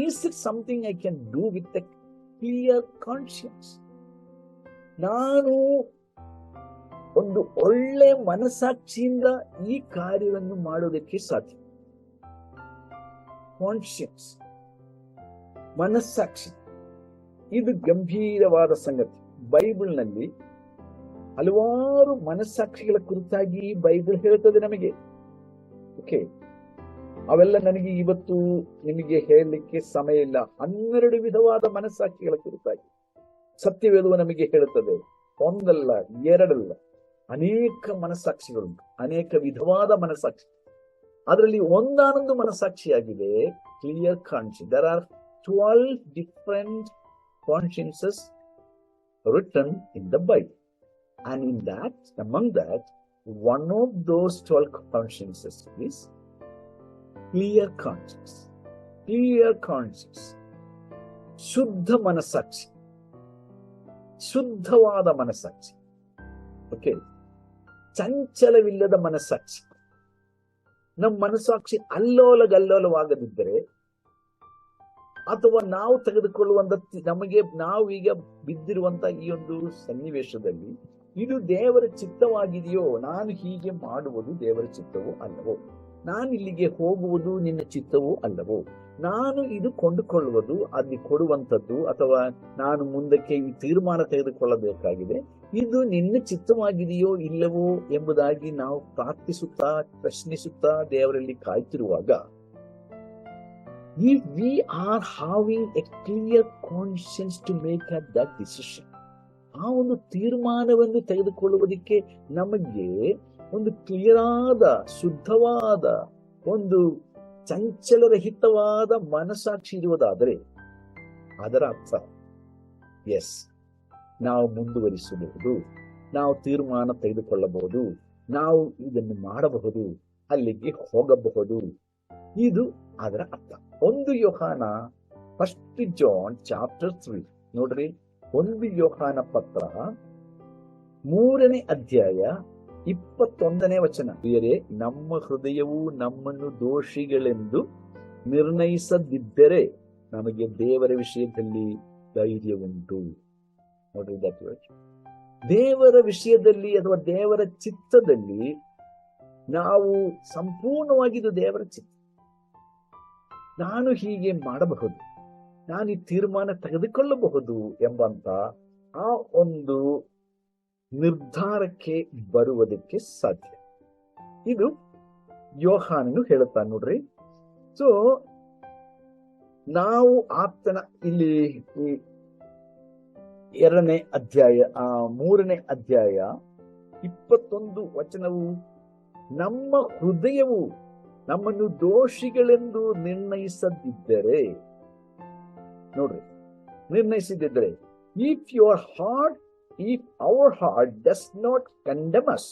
is it something I can do with a clear conscience? ನಾನು ಒಂದು ಒಳ್ಳೆ ಮನಸ್ಸಾಕ್ಷಿಯಿಂದ ಈ ಕಾರ್ಯವನ್ನು ಮಾಡುವುದಕ್ಕೆ ಸಾಧ್ಯ? ಕಾನ್ಶಿಯನ್ಸ್, ಮನಸ್ಸಾಕ್ಷಿ, ಇದು ಗಂಭೀರವಾದ ಸಂಗತಿ. ಬೈಬಲ್ನಲ್ಲಿ ಹಲವಾರು ಮನಸ್ಸಾಕ್ಷಿಗಳ ಕುರಿತಾಗಿ ಬೈಬಲ್ ಹೇಳುತ್ತದೆ ನಮಗೆ. ಓಕೆ, ಅವೆಲ್ಲ ನನಗೆ ಇವತ್ತು ನಿಮಗೆ ಹೇಳಲಿಕ್ಕೆ ಸಮಯ ಇಲ್ಲ. 12 ವಿಧವಾದ ಮನಸ್ಸಾಕ್ಷಿಗಳ ಕುರಿತಾಗಿ ಸತ್ಯವೇದವು ನಮಗೆ ಹೇಳುತ್ತದೆ. ಒಂದಲ್ಲ, ಎರಡಲ್ಲ, ಅನೇಕ ಮನಸ್ಸಾಕ್ಷಿಗಳುಂಟು, ಅನೇಕ ವಿಧವಾದ ಮನಸ್ಸಾಕ್ಷಿ. ಅದರಲ್ಲಿ ಒಂದಾನೊಂದು ಮನಸ್ಸಾಕ್ಷಿಯಾಗಿದೆ clear conscience. There are 12 different consciences written in the Bible, and in that, among that, one of those 12 consciences is clear conscience. Clear conscience. ಶುದ್ಧ ಮನಸ್ಸಾಕ್ಷಿ, ಶುದ್ಧವಾದ ಮನಸ್ಸಾಕ್ಷಿ. ಓಕೆ, ಚಂಚಲವಿಲ್ಲದ ಮನಸ್ಸಾಕ್ಷಿ. ನಮ್ಮ ಮನಸ್ಸಾಕ್ಷಿ ಅಲ್ಲೋಲಗಲ್ಲೋಲವಾಗದಿದ್ದರೆ, ಅಥವಾ ನಾವು ತೆಗೆದುಕೊಳ್ಳುವಂತ ನಾವು ಈಗ ಬಿದ್ದಿರುವಂತ ಈ ಒಂದು ಸನ್ನಿವೇಶದಲ್ಲಿ ಇದು ದೇವರ ಚಿತ್ತವಾಗಿದೆಯೋ, ನಾನು ಹೀಗೆ ಮಾಡುವುದು ದೇವರ ಚಿತ್ತವೋ ಅಲ್ಲವೋ, ನಾನು ಇಲ್ಲಿಗೆ ಹೋಗುವುದು ನಿನ್ನ ಚಿತ್ತವೋ ಅಲ್ಲವೋ, ನಾನು ಇದು ಕೊಂಡುಕೊಳ್ಳುವುದು ಅಲ್ಲಿ ಕೊಡುವಂಥದ್ದು, ಅಥವಾ ನಾನು ಮುಂದಕ್ಕೆ ಈ ತೀರ್ಮಾನ ತೆಗೆದುಕೊಳ್ಳಬೇಕಾಗಿದೆ, ಇದು ನಿನ್ನ ಚಿತ್ತವಾಗಿದೆಯೋ ಇಲ್ಲವೋ ಎಂಬುದಾಗಿ ನಾವು ಪ್ರಾರ್ಥಿಸುತ್ತಾ ಪ್ರಶ್ನಿಸುತ್ತಾ ದೇವರಲ್ಲಿ ಕಾಯ್ತಿರುವಾಗ, if we are having a clear conscience to make that decision, ಆ ಒಂದು ತೀರ್ಮಾನವನ್ನು ತೆಗೆದುಕೊಳ್ಳುವುದಕ್ಕೆ ನಮಗೆ ಒಂದು ಕ್ಲಿಯರ್ ಆದ, ಶುದ್ಧವಾದ, ಒಂದು ಚಂಚಲರಹಿತವಾದ ಮನಸ್ಸಾಕ್ಷಿ ಇರುವುದಾದರೆ, ಅದರ ಅರ್ಥ ಎಸ್, ನಾವು ಮುಂದುವರಿಸಬಹುದು, ನಾವು ತೀರ್ಮಾನ ತೆಗೆದುಕೊಳ್ಳಬಹುದು, ನಾವು ಇದನ್ನು ಮಾಡಬಹುದು, ಅಲ್ಲಿಗೆ ಹೋಗಬಹುದು. ಇದು ಅದರ ಅರ್ಥ. 1 ಯೋಹಾನ 1 John chapter 3 ನೋಡ್ರಿ, 1 ಯೋಹಾನ ಪತ್ರ 3ನೇ ಅಧ್ಯಾಯ 21ನೇ ವಚನ. ಬೇರೆ ನಮ್ಮ ಹೃದಯವು ನಮ್ಮನ್ನು ದೋಷಿಗಳೆಂದು ನಿರ್ಣಯಿಸದಿದ್ದರೆ ನಮಗೆ ದೇವರ ವಿಷಯದಲ್ಲಿ ಧೈರ್ಯ ಉಂಟು. ನೋಡ್ರಿ, ದೇವರ ವಿಷಯದಲ್ಲಿ ಅಥವಾ ದೇವರ ಚಿತ್ತದಲ್ಲಿ ನಾವು ಸಂಪೂರ್ಣವಾಗಿದ್ದು ದೇವರ ಚಿತ್ತ, ನಾನು ಹೀಗೆ ಮಾಡಬಹುದು, ನಾನು ಈ ತೀರ್ಮಾನ ತೆಗೆದುಕೊಳ್ಳಬಹುದು ಎಂಬಂತ ಆ ಒಂದು ನಿರ್ಧಾರಕ್ಕೆ ಬರುವುದಕ್ಕೆ ಸಾಧ್ಯ. ಇದು ಯೋಹಾನನು ಹೇಳುತ್ತಾನೆ ನೋಡ್ರಿ. ಸೊ ನಾವು ಆತನ ಇಲ್ಲಿ ಈ 2ನೇ ಅಧ್ಯಾಯ 3ನೇ ಅಧ್ಯಾಯ 21 ವಚನವು ನಮ್ಮ ಹೃದಯವು ನಮ್ಮನ್ನು ದೋಷಿಗಳೆಂದು ನಿರ್ಣಯಿಸದಿದ್ದರೆ, ನೋಡ್ರಿ, ನಿರ್ಣಯಿಸದಿದ್ದರೆ, if our heart does not condemn us,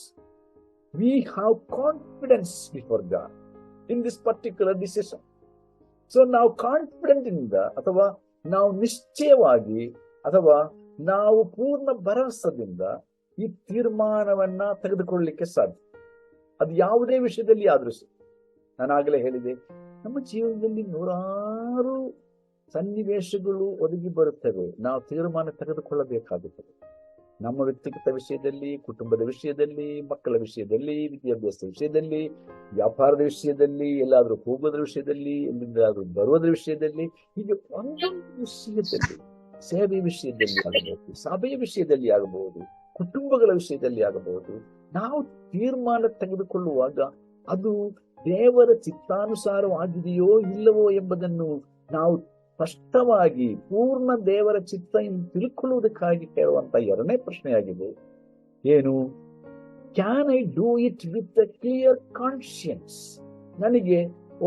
we have confidence before God in this particular decision. So ನಾವು ಕಾನ್ಫಿಡೆಂಟ್ ಇಂದ, ಅಥವಾ ನಾವು ನಿಶ್ಚಯವಾಗಿ, ಅಥವಾ ನಾವು ಪೂರ್ಣ ಭರವಸದಿಂದ ಈ ತೀರ್ಮಾನವನ್ನ ತೆಗೆದುಕೊಳ್ಳಲಿಕ್ಕೆ ಸಾಧ್ಯ. ಅದು ಯಾವುದೇ ವಿಷಯದಲ್ಲಿ ಆದ್ರೂ ಸಹ. ನಾನಾಗಲೇ ಹೇಳಿದೆ, ನಮ್ಮ ಜೀವನದಲ್ಲಿ ನೂರಾರು ಸನ್ನಿವೇಶಗಳು ಒದಗಿ ಬರುತ್ತವೆ, ನಾವು ತೀರ್ಮಾನ ತೆಗೆದುಕೊಳ್ಳಬೇಕಾಗುತ್ತದೆ. ನಮ್ಮ ವ್ಯಕ್ತಿಗತ ವಿಷಯದಲ್ಲಿ, ಕುಟುಂಬದ ವಿಷಯದಲ್ಲಿ, ಮಕ್ಕಳ ವಿಷಯದಲ್ಲಿ, ವಿದ್ಯಾಭ್ಯಾಸದ ವಿಷಯದಲ್ಲಿ, ವ್ಯಾಪಾರದ ವಿಷಯದಲ್ಲಿ, ಎಲ್ಲಾದ್ರೂ ಹೋಗೋದ್ರ ವಿಷಯದಲ್ಲಿ, ಎಲ್ಲಿಂದಾದ್ರೂ ಬರುವುದರ ವಿಷಯದಲ್ಲಿ, ಹೀಗೆ ಒಂದೊಂದು ವಿಷಯದಲ್ಲಿ, ಸೇವೆ ವಿಷಯದಲ್ಲಿ ಆಗಬಹುದು, ಸಭೆಯ ವಿಷಯದಲ್ಲಿ ಆಗಬಹುದು, ಕುಟುಂಬಗಳ ವಿಷಯದಲ್ಲಿ ಆಗಬಹುದು, ನಾವು ತೀರ್ಮಾನ ತೆಗೆದುಕೊಳ್ಳುವಾಗ ಅದು ದೇವರ ಚಿತ್ತಾನುಸಾರವಾಗಿದೆಯೋ ಇಲ್ಲವೋ ಎಂಬುದನ್ನು ನಾವು ಸ್ಪಷ್ಟವಾಗಿ ಪೂರ್ಣ ದೇವರ ಚಿತ್ತ ಎಂದು ತಿಳ್ಕೊಳ್ಳುವುದಕ್ಕಾಗಿ ಕೇಳುವಂತ 2ನೇ ಪ್ರಶ್ನೆಯಾಗಿದೆ. ಏನು? Can I do it with a clear conscience? ನನಗೆ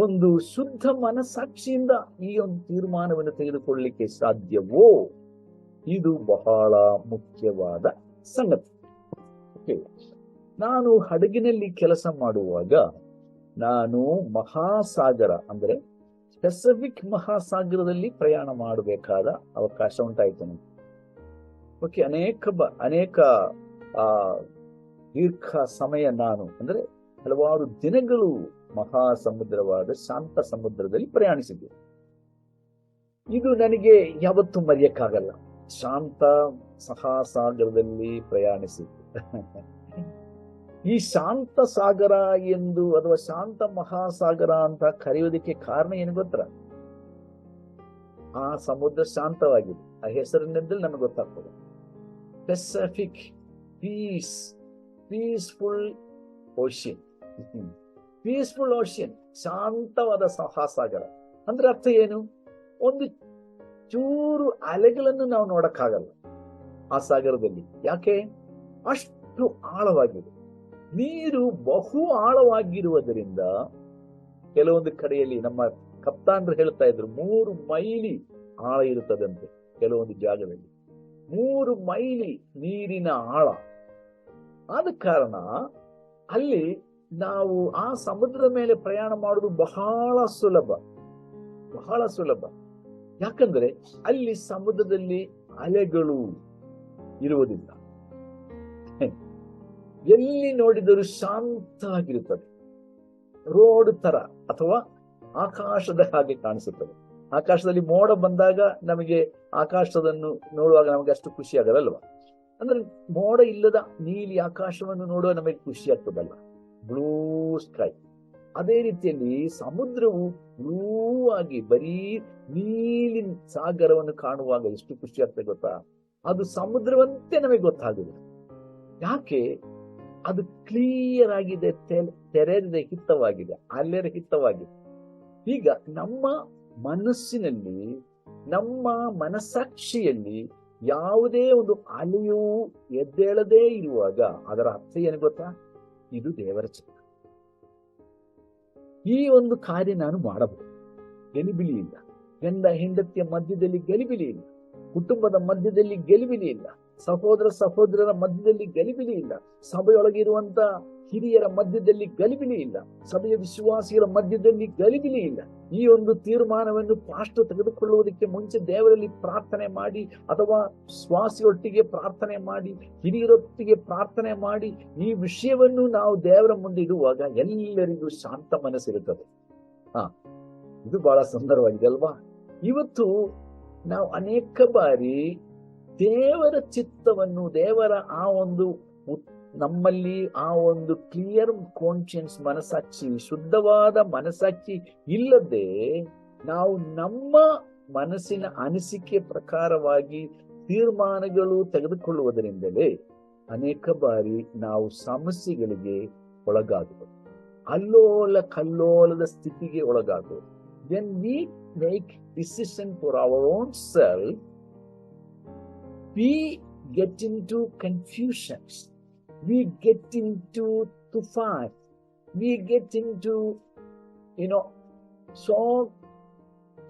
ಒಂದು ಶುದ್ಧ ಮನಸ್ಸಾಕ್ಷಿಯಿಂದ ಈ ಒಂದು ತೀರ್ಮಾನವನ್ನು ತೆಗೆದುಕೊಳ್ಳಲಿಕ್ಕೆ ಸಾಧ್ಯವೋ? ಇದು ಬಹಳ ಮುಖ್ಯವಾದ ಸಂಗತಿ. ನಾನು ಹಡಗಿನಲ್ಲಿ ಕೆಲಸ ಮಾಡುವಾಗ ನಾನು ಮಹಾಸಾಗರ, ಅಂದ್ರೆ ಪೆಸಿಫಿಕ್ ಮಹಾಸಾಗರದಲ್ಲಿ ಪ್ರಯಾಣ ಮಾಡಬೇಕಾದ ಅವಕಾಶ ಉಂಟಾಯಿತು ನನಗೆ. ಓಕೆ, ಅನೇಕ ದೀರ್ಘ ಸಮಯ ನಾನು, ಅಂದ್ರೆ ಹಲವಾರು ದಿನಗಳು ಮಹಾಸಮುದ್ರವಾದ ಶಾಂತ ಸಮುದ್ರದಲ್ಲಿ ಪ್ರಯಾಣಿಸಿದ್ದೆ. ಇದು ನನಗೆ ಯಾವತ್ತೂ ಮರೆಯಕ್ಕಾಗಲ್ಲ. ಶಾಂತ ಮಹಾಸಾಗರದಲ್ಲಿ ಪ್ರಯಾಣಿಸಿದ್ದೆ. ಈ ಶಾಂತ ಸಾಗರ ಎಂದು, ಅಥವಾ ಶಾಂತ ಮಹಾಸಾಗರ ಅಂತ ಕರೆಯೋದಕ್ಕೆ ಕಾರಣ ಏನು ಗೊತ್ತಾ? ಆ ಸಮುದ್ರ ಶಾಂತವಾಗಿದೆ. ಆ ಹೆಸರಿನಿಂದಲೇ ನಮಗೆ ಗೊತ್ತಾಗ್ತದೆ. Pacific peaceful ocean. Peaceful ocean, ಶಾಂತವಾದ ಮಹಾಸಾಗರ ಅಂದ್ರೆ ಅರ್ಥ ಏನು? ಒಂದು ಚೂರು ಅಲೆಗಳನ್ನು ನಾವು ನೋಡಕ್ಕಾಗಲ್ಲ ಆ ಸಾಗರದಲ್ಲಿ. ಯಾಕೆ? ಅಷ್ಟು ಆಳವಾಗಿದೆ. ನೀರು ಬಹು ಆಳವಾಗಿರುವುದರಿಂದ ಕೆಲವೊಂದು ಕಡೆಯಲ್ಲಿ ನಮ್ಮ ಕಪ್ತಾನರು ಹೇಳ್ತಾ ಇದ್ರು 3 ಮೈಲಿ ಆಳ ಇರುತ್ತದಂತೆ. ಕೆಲವೊಂದು ಜಾಗದಲ್ಲಿ 3 ಮೈಲಿ ನೀರಿನ ಆಳ. ಆದ ಕಾರಣ ಅಲ್ಲಿ ನಾವು ಆ ಸಮುದ್ರದ ಮೇಲೆ ಪ್ರಯಾಣ ಮಾಡುವುದು ಬಹಳ ಸುಲಭ, ಬಹಳ ಸುಲಭ. ಯಾಕಂದ್ರೆ ಅಲ್ಲಿ ಸಮುದ್ರದಲ್ಲಿ ಅಲೆಗಳು ಇರುವುದಿಲ್ಲ. ಎಲ್ಲಿ ನೋಡಿದರೂ ಶಾಂತವಾಗಿರುತ್ತದೆ. ರೋಡ್ ತರ ಅಥವಾ ಆಕಾಶದ ಹಾಗೆ ಕಾಣಿಸುತ್ತದೆ. ಆಕಾಶದಲ್ಲಿ ಮೋಡ ಬಂದಾಗ ನಮಗೆ ಆಕಾಶದನ್ನು ನೋಡುವಾಗ ನಮಗೆ ಅಷ್ಟು ಖುಷಿ ಆಗಲ್ಲಲ್ವಾ? ಅಂದ್ರೆ ಮೋಡ ಇಲ್ಲದ ನೀಲಿ ಆಕಾಶವನ್ನು ನೋಡುವ ನಮಗೆ ಖುಷಿ ಆಗ್ತದಲ್ಲ, ಬ್ಲೂ ಸ್ಕೈ. ಅದೇ ರೀತಿಯಲ್ಲಿ ಸಮುದ್ರವು ಬ್ಲೂ ಆಗಿ ಬರೀ ನೀಲಿ ಸಾಗರವನ್ನು ಕಾಣುವಾಗ ಎಷ್ಟು ಖುಷಿ ಆಗ್ತದೆ ಗೊತ್ತಾ? ಅದು ಸಮುದ್ರವಂತೆ ನಮಗೆ ಗೊತ್ತಾಗುದು. ಯಾಕೆ? ಅದು ಕ್ಲಿಯರ್ ಆಗಿದೆ, ತೆರೆರಹಿತವಾಗಿದೆ, ಅಲೆರಹಿತವಾಗಿದೆ. ಈಗ ನಮ್ಮ ಮನಸ್ಸಿನಲ್ಲಿ, ನಮ್ಮ ಮನಸ್ಸಾಕ್ಷಿಯಲ್ಲಿ ಯಾವುದೇ ಒಂದು ಅಲೆಯೂ ಎದ್ದೇಳದೇ ಇರುವಾಗ ಅದರ ಅರ್ಥ ಏನು ಗೊತ್ತಾ? ಇದು ದೇವರ ಚಿತ್ತ. ಈ ಒಂದು ಕಾರ್ಯ ನಾನು ಮಾಡಬಹುದು. ಗಲಿಬಿಲಿ ಇಲ್ಲ. ಗಂಡ ಹೆಂಡತಿಯ ಮಧ್ಯದಲ್ಲಿ ಗಲಿಬಿಲಿ ಇಲ್ಲ. ಕುಟುಂಬದ ಮಧ್ಯದಲ್ಲಿ ಗಲಿಬಿಲಿ ಇಲ್ಲ. ಸಹೋದರರ ಮಧ್ಯದಲ್ಲಿ ಗಲಿಬಿಲಿ ಇಲ್ಲ. ಸಭೆಯೊಳಗಿರುವಂತ ಹಿರಿಯರ ಮಧ್ಯದಲ್ಲಿ ಗಲಿಬಿಲಿ ಇಲ್ಲ. ಸಭೆಯ ವಿಶ್ವಾಸಿಗಳ ಮಧ್ಯದಲ್ಲಿ ಗಲಿಬಿಲಿ ಇಲ್ಲ. ಈ ಒಂದು ತೀರ್ಮಾನವನ್ನು ಪಾಸ್ಟರ್ ತೆಗೆದುಕೊಳ್ಳುವುದಕ್ಕೆ ಮುಂಚೆ ದೇವರಲ್ಲಿ ಪ್ರಾರ್ಥನೆ ಮಾಡಿ, ಅಥವಾ ಶ್ವಾಸಿಯೊಟ್ಟಿಗೆ ಪ್ರಾರ್ಥನೆ ಮಾಡಿ, ಹಿರಿಯರೊಟ್ಟಿಗೆ ಪ್ರಾರ್ಥನೆ ಮಾಡಿ, ಈ ವಿಷಯವನ್ನು ನಾವು ದೇವರ ಮುಂದೆ ಇಡುವಾಗ ಎಲ್ಲರಿಗೂ ಶಾಂತ ಮನಸ್ಸಿರುತ್ತದೆ. ಇದು ಬಹಳ ಸುಂದರವಾಗಿದೆ ಅಲ್ವಾ? ಇವತ್ತು ನಾವು ಅನೇಕ ಬಾರಿ ದೇವರ ಚಿತ್ತವನ್ನು, ದೇವರ ಆ ಒಂದು ನಮ್ಮಲ್ಲಿ ಆ ಒಂದು ಕ್ಲಿಯರ್ ಕಾನ್ಶಿಯನ್ಸ್, ಮನಸ್ಸಾಕ್ಷಿ, ಶುದ್ಧವಾದ ಮನಸ್ಸಾಕ್ಷಿ ಇಲ್ಲದೆ ನಾವು ನಮ್ಮ ಮನಸ್ಸಿನ ಅನಿಸಿಕೆ ಪ್ರಕಾರವಾಗಿ ತೀರ್ಮಾನಗಳು ತೆಗೆದುಕೊಳ್ಳುವುದರಿಂದಲೇ ಅನೇಕ ಬಾರಿ ನಾವು ಸಮಸ್ಯೆಗಳಿಗೆ ಒಳಗಾಗುವುದು, ಅಲ್ಲೋಲ ಕಲ್ಲೋಲದ ಸ್ಥಿತಿಗೆ ಒಳಗಾಗುವುದು. When we make decision for our own self, we get into confusions. We get into tufan. We get into, so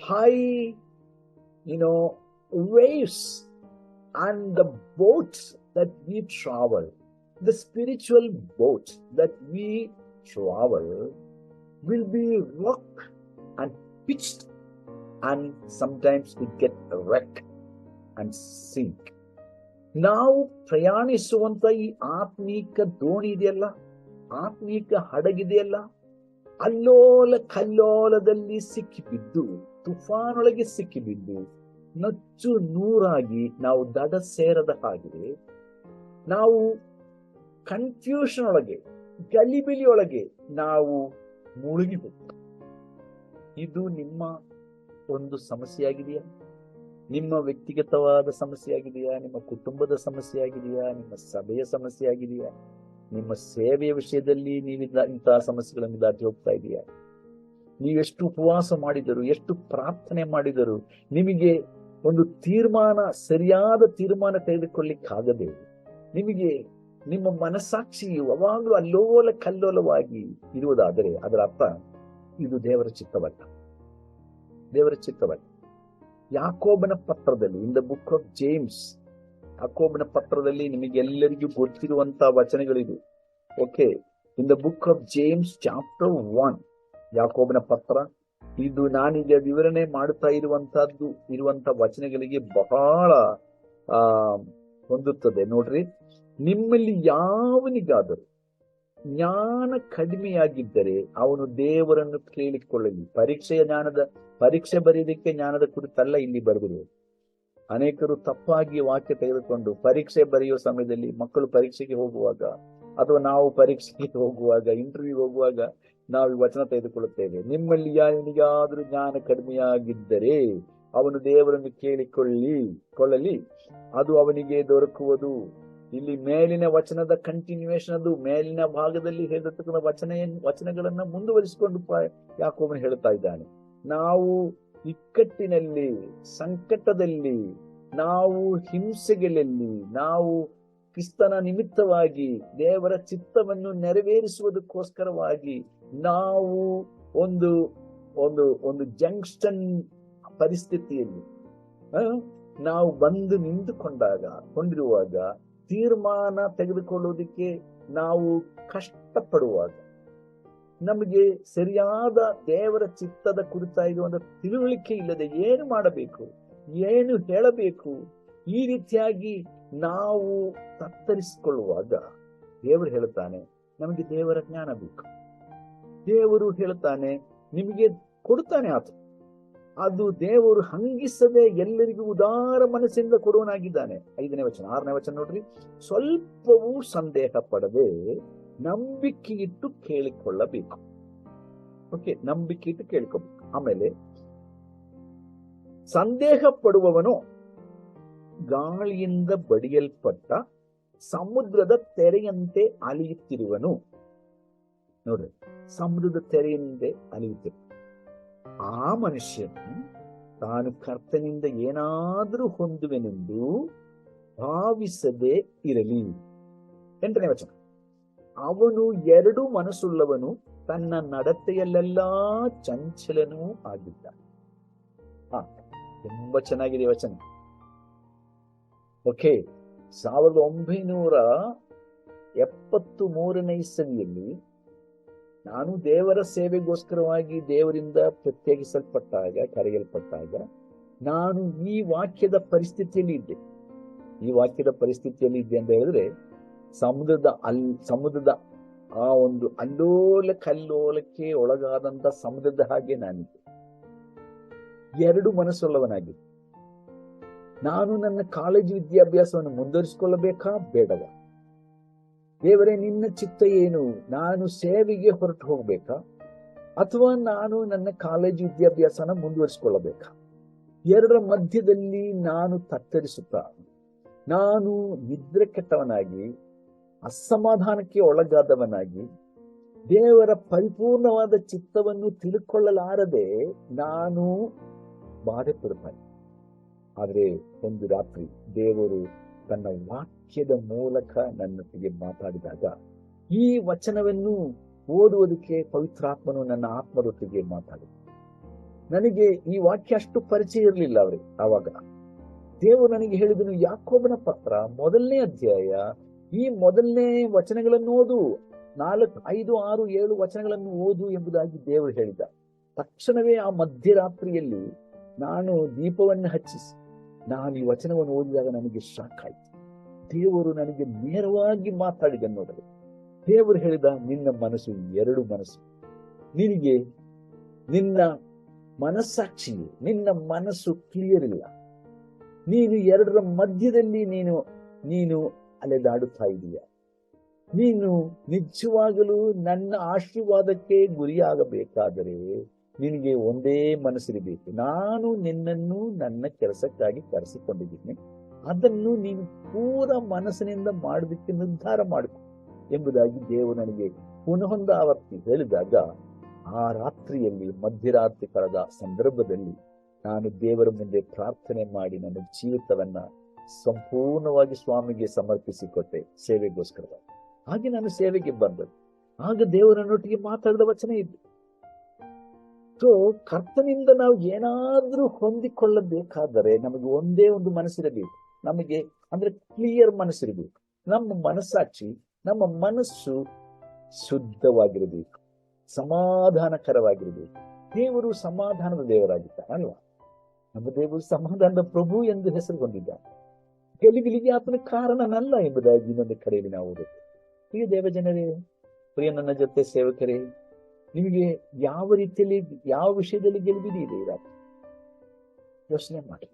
high, waves. And the boat that we travel, the spiritual boat that we travel, will be rocked and pitched, and sometimes we get wrecked and sink. ನಾವು ಪ್ರಯಾಣಿಸುವಂತ ಈ ಆತ್ಮೀಕ ದೋಣಿ ಇದೆಯಲ್ಲ, ಆತ್ಮೀಕ ಹಡಗಿದೆಯಲ್ಲ, ಅಲ್ಲೋಲ ಕಲ್ಲೋಲದಲ್ಲಿ ಸಿಕ್ಕಿಬಿದ್ದು, ತುಫಾನೊಳಗೆ ಸಿಕ್ಕಿಬಿದ್ದು ನಚ್ಚು ನೂರಾಗಿ ನಾವು ದಡ ಸೇರದ ಹಾಗೆ ನಾವು ಕನ್ಫ್ಯೂಷನ್ ಒಳಗೆ, ಗಲಿಬಿಲಿಯೊಳಗೆ ನಾವು ಮುಳುಗಿ ಹೋಗ್ತೇವೆ. ಇದು ನಿಮ್ಮ ಒಂದು ಸಮಸ್ಯೆ ಆಗಿದೆಯಾ? ನಿಮ್ಮ ವ್ಯಕ್ತಿಗತವಾದ ಸಮಸ್ಯೆ ಆಗಿದೆಯಾ? ನಿಮ್ಮ ಕುಟುಂಬದ ಸಮಸ್ಯೆ ಆಗಿದೆಯಾ? ನಿಮ್ಮ ಸಭೆಯ ಸಮಸ್ಯೆ ಆಗಿದೆಯಾ? ನಿಮ್ಮ ಸೇವೆಯ ವಿಷಯದಲ್ಲಿ ಇಂತಹ ಸಮಸ್ಯೆಗಳನ್ನು ದಾಟಿ ಹೋಗ್ತಾ ಇದೆಯಾ? ನೀವೆಷ್ಟು ಉಪವಾಸ ಮಾಡಿದರು, ಎಷ್ಟು ಪ್ರಾರ್ಥನೆ ಮಾಡಿದರು, ನಿಮಗೆ ಒಂದು ತೀರ್ಮಾನ, ಸರಿಯಾದ ತೀರ್ಮಾನ ತೆಗೆದುಕೊಳ್ಳಿಕ್ಕಾಗದೆ ನಿಮಗೆ ನಿಮ್ಮ ಮನಸ್ಸಾಕ್ಷಿಯು ಯಾವಾಗಲೂ ಅಲ್ಲೋಲ ಕಲ್ಲೋಲವಾಗಿ ಇರುವುದಾದರೆ ಅದರ ಅರ್ಥ ಇದು ದೇವರ ಚಿತ್ತವಲ್ಲ, ದೇವರ ಚಿತ್ತವಲ್ಲ. ಯಾಕೋಬನ ಪತ್ರದಲ್ಲಿ, in the book of James, ಯಾಕೋಬನ ಪತ್ರದಲ್ಲಿ ನಿಮಗೆಲ್ಲರಿಗೂ ಗೊತ್ತಿರುವಂತಹ ವಚನಗಳಿದು. Okay, in the book of James chapter 1, ಯಾಕೋಬನ ಪತ್ರ, ಇದು ನಾನೀಗ ವಿವರಣೆ ಮಾಡುತ್ತಾ ಇರುವಂತ ವಚನಗಳಿಗೆ ಬಹಳ ಹೊಂದುತ್ತದೆ. ನೋಡ್ರಿ, ನಿಮ್ಮಲ್ಲಿ ಯಾವನಿಗಾದರೂ ಜ್ಞಾನ ಕಡಿಮೆಯಾಗಿದ್ದರೆ ಅವನು ದೇವರನ್ನು ಕೇಳಿಕೊಳ್ಳಲಿ. ಪರೀಕ್ಷೆ ಬರೆಯೋದಕ್ಕೆ ಜ್ಞಾನದ ಕುರಿತಲ್ಲ ಇಲ್ಲಿ ಬರೆದಿರುವುದು. ಅನೇಕರು ತಪ್ಪಾಗಿ ವಾಕ್ಯ ತೆಗೆದುಕೊಂಡು ಪರೀಕ್ಷೆ ಬರೆಯುವ ಸಮಯದಲ್ಲಿ, ಮಕ್ಕಳು ಪರೀಕ್ಷೆಗೆ ಹೋಗುವಾಗ ಅಥವಾ ನಾವು ಪರೀಕ್ಷೆಗೆ ಹೋಗುವಾಗ, ಇಂಟರ್ವ್ಯೂ ಹೋಗುವಾಗ ನಾವು ಈ ವಚನ ತೆಗೆದುಕೊಳ್ಳುತ್ತೇವೆ. ನಿಮ್ಮಲ್ಲಿ ಯಾರಿಗಾದ್ರೂ ಜ್ಞಾನ ಕಡಿಮೆಯಾಗಿದ್ದರೆ ಅವನು ದೇವರನ್ನು ಕೇಳಿಕೊಳ್ಳಲಿ, ಅದು ಅವನಿಗೆ ದೊರಕುವುದು. ಇಲ್ಲಿ ಮೇಲಿನ ವಚನದ ಕಂಟಿನ್ಯೂಯೇಷನ್, ಅದು ಮೇಲಿನ ಭಾಗದಲ್ಲಿ ಹೇಳಿರ್ತಕ್ಕಂಥ ವಚನಗಳನ್ನ ಮುಂದುವರಿಸಿಕೊಂಡು ಯಾಕೋಬನು ಹೇಳ್ತಾ ಇದ್ದಾನೆ. ನಾವು ಇಕ್ಕಟ್ಟಿನಲ್ಲಿ, ಸಂಕಟದಲ್ಲಿ, ನಾವು ಹಿಂಸೆಗಳಲ್ಲಿ, ನಾವು ಕ್ರಿಸ್ತನ ನಿಮಿತ್ತವಾಗಿ ದೇವರ ಚಿತ್ತವನ್ನು ನೆರವೇರಿಸುವುದಕ್ಕೋಸ್ಕರವಾಗಿ ನಾವು ಒಂದು ಒಂದು ಒಂದು ಜಂಕ್ಷನ್ ಪರಿಸ್ಥಿತಿಯಲ್ಲಿ ನಾವು ಬಂದು ನಿಂತುಕೊಂಡಿರುವಾಗ ತೀರ್ಮಾನ ತೆಗೆದುಕೊಳ್ಳುವುದಕ್ಕೆ ನಾವು ಕಷ್ಟಪಡುವಾಗ, ನಮಗೆ ಸರಿಯಾದ ದೇವರ ಚಿತ್ತದ ಕುರಿತಾಗಿರುವಂತಹ ತಿಳುವಳಿಕೆ ಇಲ್ಲದೆ ಏನು ಮಾಡಬೇಕು, ಏನು ಹೇಳಬೇಕು, ಈ ರೀತಿಯಾಗಿ ನಾವು ತತ್ತರಿಸಿಕೊಳ್ಳುವಾಗ ದೇವರು ಹೇಳುತ್ತಾನೆ, ನಮಗೆ ದೇವರ ಜ್ಞಾನ ಬೇಕು. ದೇವರು ಹೇಳುತ್ತಾನೆ, ನಿಮಗೆ ಕೊಡುತ್ತಾನೆ ಆತ. ಅದು ದೇವರು ಹಂಗಿಸದೆ ಎಲ್ಲರಿಗೂ ಉದಾರ ಮನಸ್ಸಿಂದ ಕೊಡುವನಾಗಿದ್ದಾನೆ. 5ನೇ ವಚನ 6ನೇ ವಚನ ನೋಡ್ರಿ. ಸ್ವಲ್ಪವೂ ಸಂದೇಹ ಪಡದೆ ನಂಬಿಕೆ ಇಟ್ಟು ಕೇಳಿಕೊಳ್ಳಬೇಕು. ಓಕೆ, ನಂಬಿಕೆ ಇಟ್ಟು ಕೇಳಿಕೋಬೇಕು. ಆಮೇಲೆ ಸಂದೇಹ ಪಡುವವನು ಗಾಳಿಯಿಂದ ಬಡಿಯಲ್ಪಟ್ಟ ಸಮುದ್ರದ ತೆರೆಯಂತೆ ಅಲಿಯುತ್ತಿರುವನು. ನೋಡ್ರಿ, ಸಮುದ್ರದ ತೆರೆಯಂತೆ ಅಲಿಯುತ್ತಿರುವ ಆ ಮನುಷ್ಯನು ತಾನು ಕರ್ತನಿಂದ ಏನಾದರೂ ಹೊಂದುವೆನೆಂದು ಭಾವಿಸದೇ ಇರಲಿ. 8ನೇ ವಚನ. ಅವನು 2 ಮನಸ್ಸುಳ್ಳವನು, ತನ್ನ ನಡತೆಯಲ್ಲೆಲ್ಲಾ ಚಂಚಲನೂ ಆಗಿದ್ದಾನೆ. ತುಂಬಾ ಚೆನ್ನಾಗಿದೆ ವಚನ. ಓಕೆ, 1973ನೇ ಇಸವಿಯಲ್ಲಿ ನಾನು ದೇವರ ಸೇವೆಗೋಸ್ಕರವಾಗಿ ದೇವರಿಂದ ಪ್ರತ್ಯೇಕಿಸಲ್ಪಟ್ಟಾಗ, ಕರೆಯಲ್ಪಟ್ಟಾಗ, ನಾನು ಈ ವಾಕ್ಯದ ಪರಿಸ್ಥಿತಿಯಲ್ಲಿ ಇದ್ದೆ. ಈ ವಾಕ್ಯದ ಪರಿಸ್ಥಿತಿಯಲ್ಲಿ ಇದ್ದೆ ಅಂತ ಹೇಳಿದ್ರೆ, ಸಮುದ್ರದ ಆ ಒಂದು ಅಲ್ಲೋಲ ಕಲ್ಲೋಲಕ್ಕೆ ಒಳಗಾದಂತ ಸಮುದ್ರದ ಹಾಗೆ ನಾನಿದ್ದೆ. 2 ಮನಸ್ಸುಳ್ಳವನಾಗಿದ್ದೆ. ನಾನು ನನ್ನ ಕಾಲೇಜು ವಿದ್ಯಾಭ್ಯಾಸವನ್ನು ಮುಂದುವರಿಸಿಕೊಳ್ಳಬೇಕಾ ಬೇಡವ? ದೇವರೇ, ನಿನ್ನ ಚಿತ್ತ ಏನು? ನಾನು ಸೇವೆಗೆ ಹೊರಟು ಹೋಗ್ಬೇಕಾ, ಅಥವಾ ನಾನು ನನ್ನ ಕಾಲೇಜು ವಿದ್ಯಾಭ್ಯಾಸನ ಮುಂದುವರಿಸಿಕೊಳ್ಳಬೇಕಾ? 2ರ ಮಧ್ಯದಲ್ಲಿ ನಾನು ತತ್ತರಿಸುತ್ತಾ, ನಾನು ನಿದ್ರೆ ಕೆಟ್ಟವನಾಗಿ, ಅಸಮಾಧಾನಕ್ಕೆ ಒಳಗಾದವನಾಗಿ, ದೇವರ ಪರಿಪೂರ್ಣವಾದ ಚಿತ್ತವನ್ನು ತಿಳ್ಕೊಳ್ಳಲಾರದೆ ನಾನು ಬಾಧೆ ಪಡುತ್ತೇನೆ. ಆದರೆ ಒಂದು ರಾತ್ರಿ ದೇವರು ತನ್ನ ವಾಕ್ಯದ ಮೂಲಕ ನನ್ನೊಟ್ಟಿಗೆ ಮಾತಾಡಿದಾಗ, ಈ ವಚನವನ್ನು ಓದುವುದಕ್ಕೆ ಪವಿತ್ರಾತ್ಮನು ನನ್ನ ಆತ್ಮದೊಟ್ಟಿಗೆ ಮಾತಾಡಿದ. ನನಗೆ ಈ ವಾಕ್ಯ ಅಷ್ಟು ಪರಿಚಯ ಇರಲಿಲ್ಲ ಆವಾಗ. ದೇವರು ನನಗೆ ಹೇಳಿದನು, ಯಾಕೋಬನ ಪತ್ರ 1ನೇ ಅಧ್ಯಾಯ ಈ ಮೊದಲನೇ ವಚನಗಳನ್ನು ಓದು, 4, 5, 6, 7 ವಚನಗಳನ್ನು ಓದು ಎಂಬುದಾಗಿ ದೇವರು ಹೇಳಿದ. ತಕ್ಷಣವೇ ಆ ಮಧ್ಯರಾತ್ರಿಯಲ್ಲಿ ನಾನು ದೀಪವನ್ನು ಹಚ್ಚಿಸಿ ನಾನು ಈ ವಚನವನ್ನು ಓದಿದಾಗ ನನಗೆ ಶಾಕ್ ಆಯ್ತು. ದೇವರು ನನಗೆ ನೇರವಾಗಿ ಮಾತಾಡಿದ. ನೋಡಲು ದೇವರು ಹೇಳಿದ, ನಿನ್ನ ಮನಸ್ಸು 2 ಮನಸ್ಸು. ನಿನಗೆ ನಿನ್ನ ಮನಸ್ಸಾಕ್ಷಿ, ನಿನ್ನ ಮನಸ್ಸು ಕ್ಲಿಯರ್ ಇಲ್ಲ. ನೀನು 2ರ ಮಧ್ಯದಲ್ಲಿ ನೀನು ಅಲೆದಾಡುತ್ತಾ ಇದೀಯ. ನೀನು ನಿಜವಾಗಲೂ ನನ್ನ ಆಶೀರ್ವಾದಕ್ಕೆ ಗುರಿಯಾಗಬೇಕಾದರೆ ನಿನಗೆ ಒಂದೇ ಮನಸ್ಸಿರಬೇಕು. ನಾನು ನಿನ್ನನ್ನು ನನ್ನ ಕೆಲಸಕ್ಕಾಗಿ ಕರೆಸಿಕೊಂಡಿದ್ದೀನಿ, ಅದನ್ನು ನೀನು ಪೂರ ಮನಸ್ಸಿನಿಂದ ಮಾಡೋದಕ್ಕೆ ನಿರ್ಧಾರ ಮಾಡಿಕೊ ಎಂಬುದಾಗಿ ದೇವರು ನನಗೆ ಪುನಃ ಆವರ್ತಿ ಹೇಳಿದಾಗ, ಆ ರಾತ್ರಿಯಲ್ಲಿ ಮಧ್ಯರಾತ್ರಿ ಕಳೆದ ಸಂದರ್ಭದಲ್ಲಿ ನಾನು ದೇವರ ಮುಂದೆ ಪ್ರಾರ್ಥನೆ ಮಾಡಿ ನನ್ನ ಜೀವಿತವನ್ನ ಸಂಪೂರ್ಣವಾಗಿ ಸ್ವಾಮಿಗೆ ಸಮರ್ಪಿಸಿಕೊಟ್ಟೆ ಸೇವೆಗೋಸ್ಕರ. ಹಾಗೆ ನಾನು ಸೇವೆಗೆ ಬಂದದ್ದು. ಆಗ ದೇವರನ್ನೊಟ್ಟಿಗೆ ಮಾತಾಡಿದ ವಚನ ಇದ್ದು. ಸೊ ಕರ್ತನಿಂದ ನಾವು ಏನಾದ್ರೂ ಹೊಂದಿಕೊಳ್ಳಬೇಕಾದರೆ ನಮಗೆ ಒಂದೇ ಒಂದು ಮನಸ್ಸಿರಬೇಕು. ನಮಗೆ ಅಂದ್ರೆ ಕ್ಲಿಯರ್ ಮನಸ್ಸಿರಬೇಕು. ನಮ್ಮ ಮನಸ್ಸಾಕ್ಷಿ, ನಮ್ಮ ಮನಸ್ಸು ಶುದ್ಧವಾಗಿರಬೇಕು, ಸಮಾಧಾನಕರವಾಗಿರಬೇಕು. ದೇವರು ಸಮಾಧಾನದ ದೇವರಾಗಿದ್ದಾನೆ ಅಲ್ವಾ? ನಮ್ಮ ದೇವರು ಸಮಾಧಾನದ ಪ್ರಭು ಎಂದು ಹೆಸರು ಹೊಂದಿದ್ದಾನೆ. ಗೆಲುವಿಗೆ ಆತನ ಕಾರಣನಲ್ಲ ಎಂಬುದಾಗಿ ಇನ್ನೊಂದು ಕಡೆಯಲ್ಲಿ ನಾವು ಓದುತ್ತೇವೆ. ಪ್ರಿಯ ದೇವಜನರೇ, ಪ್ರಿಯ ನನ್ನ ಜೊತೆ ಸೇವಕರೇ, ನಿಮಗೆ ಯಾವ ರೀತಿಯಲ್ಲಿ, ಯಾವ ವಿಷಯದಲ್ಲಿ ಗೆಲುವಿದೆ ಇದೆ ರಾತ್ರಿ ಯೋಚನೆ ಮಾಡಿ.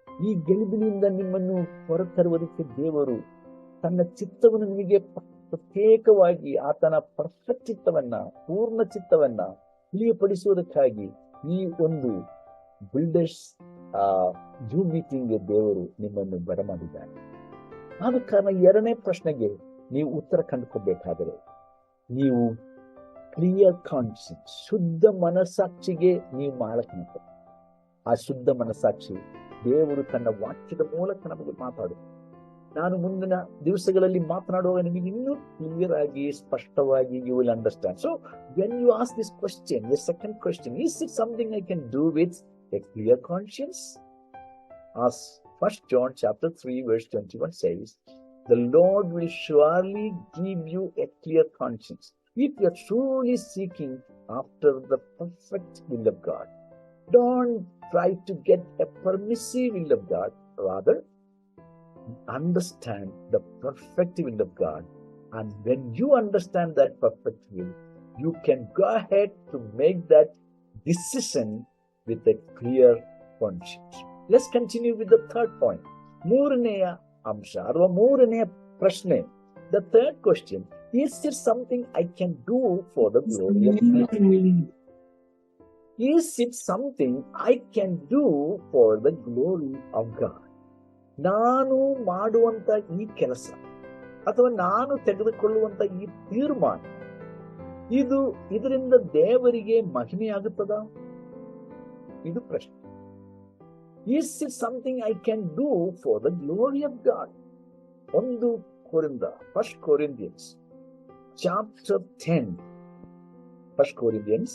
ಈ ಗೆಲುವಿನಿಂದ ನಿಮ್ಮನ್ನು ಹೊರತರುವುದಕ್ಕೆ ದೇವರು ತನ್ನ ಚಿತ್ತವನ್ನು ನಿಮಗೆ ಪ್ರತ್ಯೇಕವಾಗಿ, ಆತನ ಪರ್ಫೆಕ್ಟ್ ಚಿತ್ತವನ್ನ, ಪೂರ್ಣ ಚಿತ್ತವನ್ನ ತಿಳಿಯಪಡಿಸುವುದಕ್ಕಾಗಿ ಈ ಒಂದು ಬಿಲ್ಡರ್ಸ್ ಜೂಮ್ ಮೀಟಿಂಗ್ ದೇವರು ನಿಮ್ಮನ್ನು ಬರಮಾಡಿದ್ದಾನೆ. ಆದ ಕಾರಣ 2ನೇ ಪ್ರಶ್ನೆಗೆ ನೀವು ಉತ್ತರ ಕಂಡುಕೋಬೇಕಾದರೆ, ನೀವು ಕ್ಲಿಯರ್ ಕಾನ್ಶಿಯನ್ಸ್, ಶುದ್ಧ ಮನಸ್ಸಾಕ್ಷಿಗೆ ನೀವು ಮಾಡಬೇಕು. ಆ ಶುದ್ಧ ಮನಸ್ಸಾಕ್ಷಿ ದೇವರು ತನ್ನ ವಾಕ್ಯದ ಮೂಲಕ ನಮಗೆ ಮಾತಾಡು. ನಾನು ಮುಂದಿನ ದಿವಸಗಳಲ್ಲಿ ಮಾತನಾಡುವಾಗ ನಿಮಗೆ ಇನ್ನೂ ಕ್ಲಿಯರ್ ಆಗಿ, ಸ್ಪಷ್ಟವಾಗಿ you will understand. So when you ask this question, the second question, is it something I can do with a clear conscience? Ask 1 John chapter 3 verse 21 says, the Lord will surely give you a clear conscience if you are truly seeking after the perfect will of God. Don't try to get a permissive will of God. Rather, understand the perfect will of God. And when you understand that perfect will, you can go ahead to make that decision with a clear conscience. Let's continue with the third point. ಮೂರನೆಯ ಅಂಶ ಅಥವಾ ಮೂರನೆಯ ಪ್ರಶ್ನೆ. The third question, is there something I can do for the glory of God? Is it something I can do for the glory of God? ನಾನು ಮಾಡುವಂತ ಈ ಕೆಲಸ ಅಥವಾ ನಾನು ತೆಗೆದುಕೊಳ್ಳುವಂತ ಈ ತೀರ್ಮಾನ ಇದರಿಂದ ದೇವರಿಗೆ ಮಹಿಮೆಯಾಗುತ್ತದಾ? ಇದು ಪ್ರಶ್ನೆ. Is it something I can do for the glory of God? 1 Corinthians chapter 10. 1 Corinthians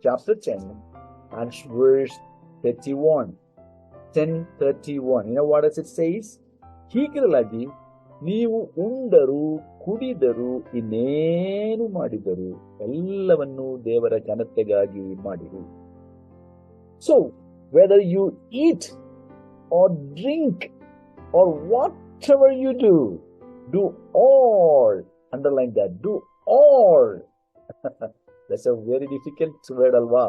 chapter 10 and verse 31. 10:31. You know what does it says? ಹೀಗಿರಲಾಗಿ ನೀವು ಉಂಡರು ಕುಡಿದರು ಇನ್ನೇನು ಮಾಡಿದರು ಎಲ್ಲವನ್ನೂ ದೇವರ ಘನತೆಗಾಗಿ ಮಾಡಿರಿ. So whether you eat or drink or whatever you do all, underline that, do all. That's a very difficult word, alva.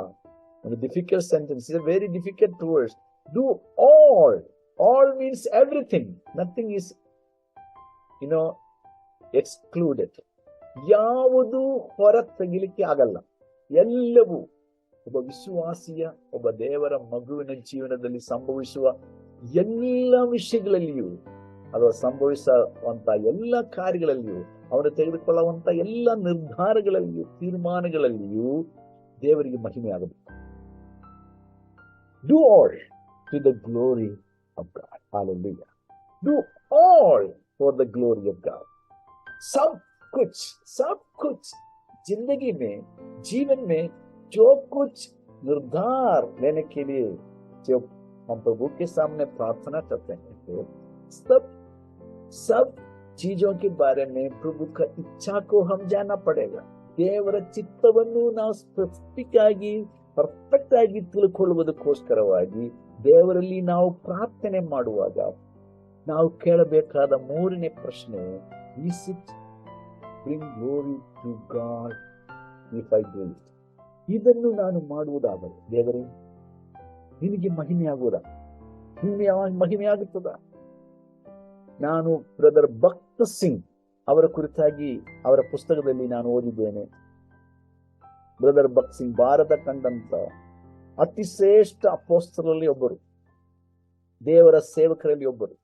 A difficult sentence. It's a very difficult word. Do all. All means everything. Nothing is, excluded. ಯಾವುದು ಹೊರ ತೆಗಿಲಿಕ್ಕೆ ಆಗಲ್ಲ. ಎಲ್ಲವೂ ಒಬ್ಬ ವಿಶ್ವಾಸಿಯ, ಒಬ್ಬ ದೇವರ ಮಗುವಿನ ಜೀವನದಲ್ಲಿ ಸಂಭವಿಸುವ ಎಲ್ಲ ವಿಷಯಗಳಲ್ಲಿಯೂ ಅಥವಾ ಸಂಭವಿಸುವಂತ ಎಲ್ಲ ಕಾರ್ಯಗಳಲ್ಲಿಯೂ ಅವನು ತೆಗೆದುಕೊಳ್ಳುವಂತ ಎಲ್ಲ ನಿರ್ಧಾರಗಳಲ್ಲಿಯೂ ತೀರ್ಮಾನಗಳಲ್ಲಿಯೂ ದೇವರಿಗೆ ಮಹಿಮೆ ಆಗಬೇಕು. Do all to the glory of God. Hallelujah. Do all for the glory of God. सब कुछ जिंदगी में, जीवन में जो कुछ निर्धार लेने के लिए जो हम प्रभु के सामने प्रार्थना करते हैं, तो सब चीजों के बारे में प्रभु का इच्छा को हम जानना पड़ेगा. ದೇವರ ಚಿತ್ತವನ್ನು ನಾವು ಸ್ಪೆಸಿಫಿಕ್ ಆಗಿ ಪರ್ಫೆಕ್ಟ್ ಆಗಿ ತಿಳ್ಕೊಳ್ಳುವುದಕ್ಕೋಸ್ಕರವಾಗಿ ದೇವರಲ್ಲಿ ನಾವು ಪ್ರಾರ್ಥನೆ ಮಾಡುವಾಗ ನಾವು ಕೇಳಬೇಕಾದ ಮೂರನೇ ಪ್ರಶ್ನೆ, is it bring glory to God if I do it? ಇದನ್ನು ನಾನು ಮಾಡುವುದಾದರೆ ದೇವರೇ ನಿನಗೆ ಮಹಿಮೆಯಾಗುವುದಾ? ಮಹಿಮೆಯಾಗುತ್ತದ? ನಾನು ಬ್ರದರ್ ಭಕ್ತ ಸಿಂಗ್ ಅವರ ಕುರಿತಾಗಿ ಅವರ ಪುಸ್ತಕದಲ್ಲಿ ನಾನು ಓದಿದ್ದೇನೆ. ಬ್ರದರ್ ಭಕ್ತ ಸಿಂಗ್ ಭಾರತ ಕಂಡಂತ ಅತಿ ಶ್ರೇಷ್ಠ ಅಪೊಸ್ತಲರಲ್ಲಿ ಒಬ್ಬರು, ದೇವರ ಸೇವಕರಲ್ಲಿ ಒಬ್ಬರು.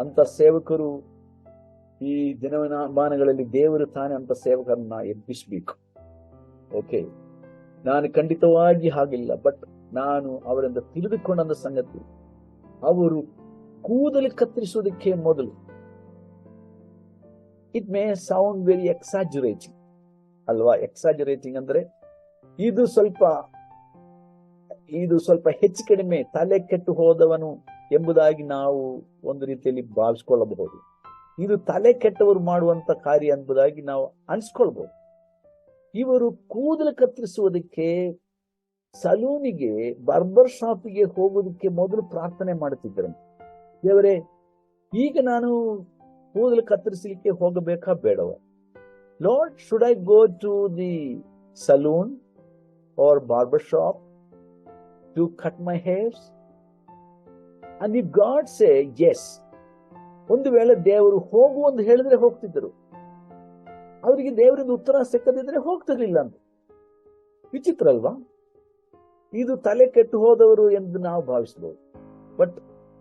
ಅಂತ ಸೇವಕರು ಈ ದಿನಮಾನಗಳಲ್ಲಿ ದೇವರು ತಾನೇ ಅಂತ ಸೇವಕರನ್ನ ಎಬ್ಬಿಸಬೇಕು. ಓಕೆ, ನಾನು ಖಂಡಿತವಾಗಿ ಹಾಗಿಲ್ಲ, ಬಟ್ ನಾನು ಅವರಿಂದ ತಿಳಿದುಕೊಂಡ ಸಂಗತಿ, ಅವರು ಕೂದಲು ಕತ್ತರಿಸುವುದಕ್ಕೆ ಮೊದಲು, ಇಟ್ ಮೇ ಸೌಂಡ್ ವೆರಿ ಎಕ್ಸಾಜುರೇಟಿಂಗ್ ಅಲ್ವಾ? ಎಕ್ಸಾಜುರೇಟಿಂಗ್ ಅಂದ್ರೆ ಇದು ಸ್ವಲ್ಪ ಹೆಚ್ಚು ಕಡಿಮೆ ತಲೆ ಕೆಟ್ಟು ಹೋದವನು ಎಂಬುದಾಗಿ ನಾವು ಒಂದು ರೀತಿಯಲ್ಲಿ ಭಾವಿಸ್ಕೊಳ್ಳಬಹುದು. ಇದು ತಲೆ ಕೆಟ್ಟವರು ಮಾಡುವಂತ ಕಾರ್ಯ ಎಂಬುದಾಗಿ ನಾವು ಅನ್ಸ್ಕೊಳ್ಬಹುದು. ಇವರು ಕೂದಲು ಕತ್ತರಿಸುವುದಕ್ಕೆ ಸಲೂನಿಗೆ, ಬಾರ್ಬರ್ ಶಾಪಿಗೆ ಹೋಗೋದಕ್ಕೆ ಮೊದಲು ಪ್ರಾರ್ಥನೆ ಮಾಡುತ್ತಿದ್ದರು. ದೇವರೇ, ಈಗ ನಾನು ಕೂದಲು ಕತ್ತರಿಸಲಿಕ್ಕೆ ಹೋಗಬೇಕಾ ಬೇಡವ? Lord, should I go to the saloon or barber shop to cut my hairs? And if God say yes, ಒಂದು ವೇಳೆ ದೇವರು ಹೋಗು ಅಂತ ಹೇಳಿದ್ರೆ ಹೋಗ್ತಿದ್ದರು. ಅವರಿಗೆ ದೇವರಿಂದ ಉತ್ತರ ಸಿಕ್ಕದಿದ್ರೆ ಹೋಗ್ತಿರ್ಲಿಲ್ಲ ಅಂತ. ವಿಚಿತ್ರ ಅಲ್ವಾ? ಇದು ತಲೆ ಕೆಟ್ಟು ಹೋದವರು ಎಂದು ನಾವು ಭಾವಿಸಬಹುದು. ಬಟ್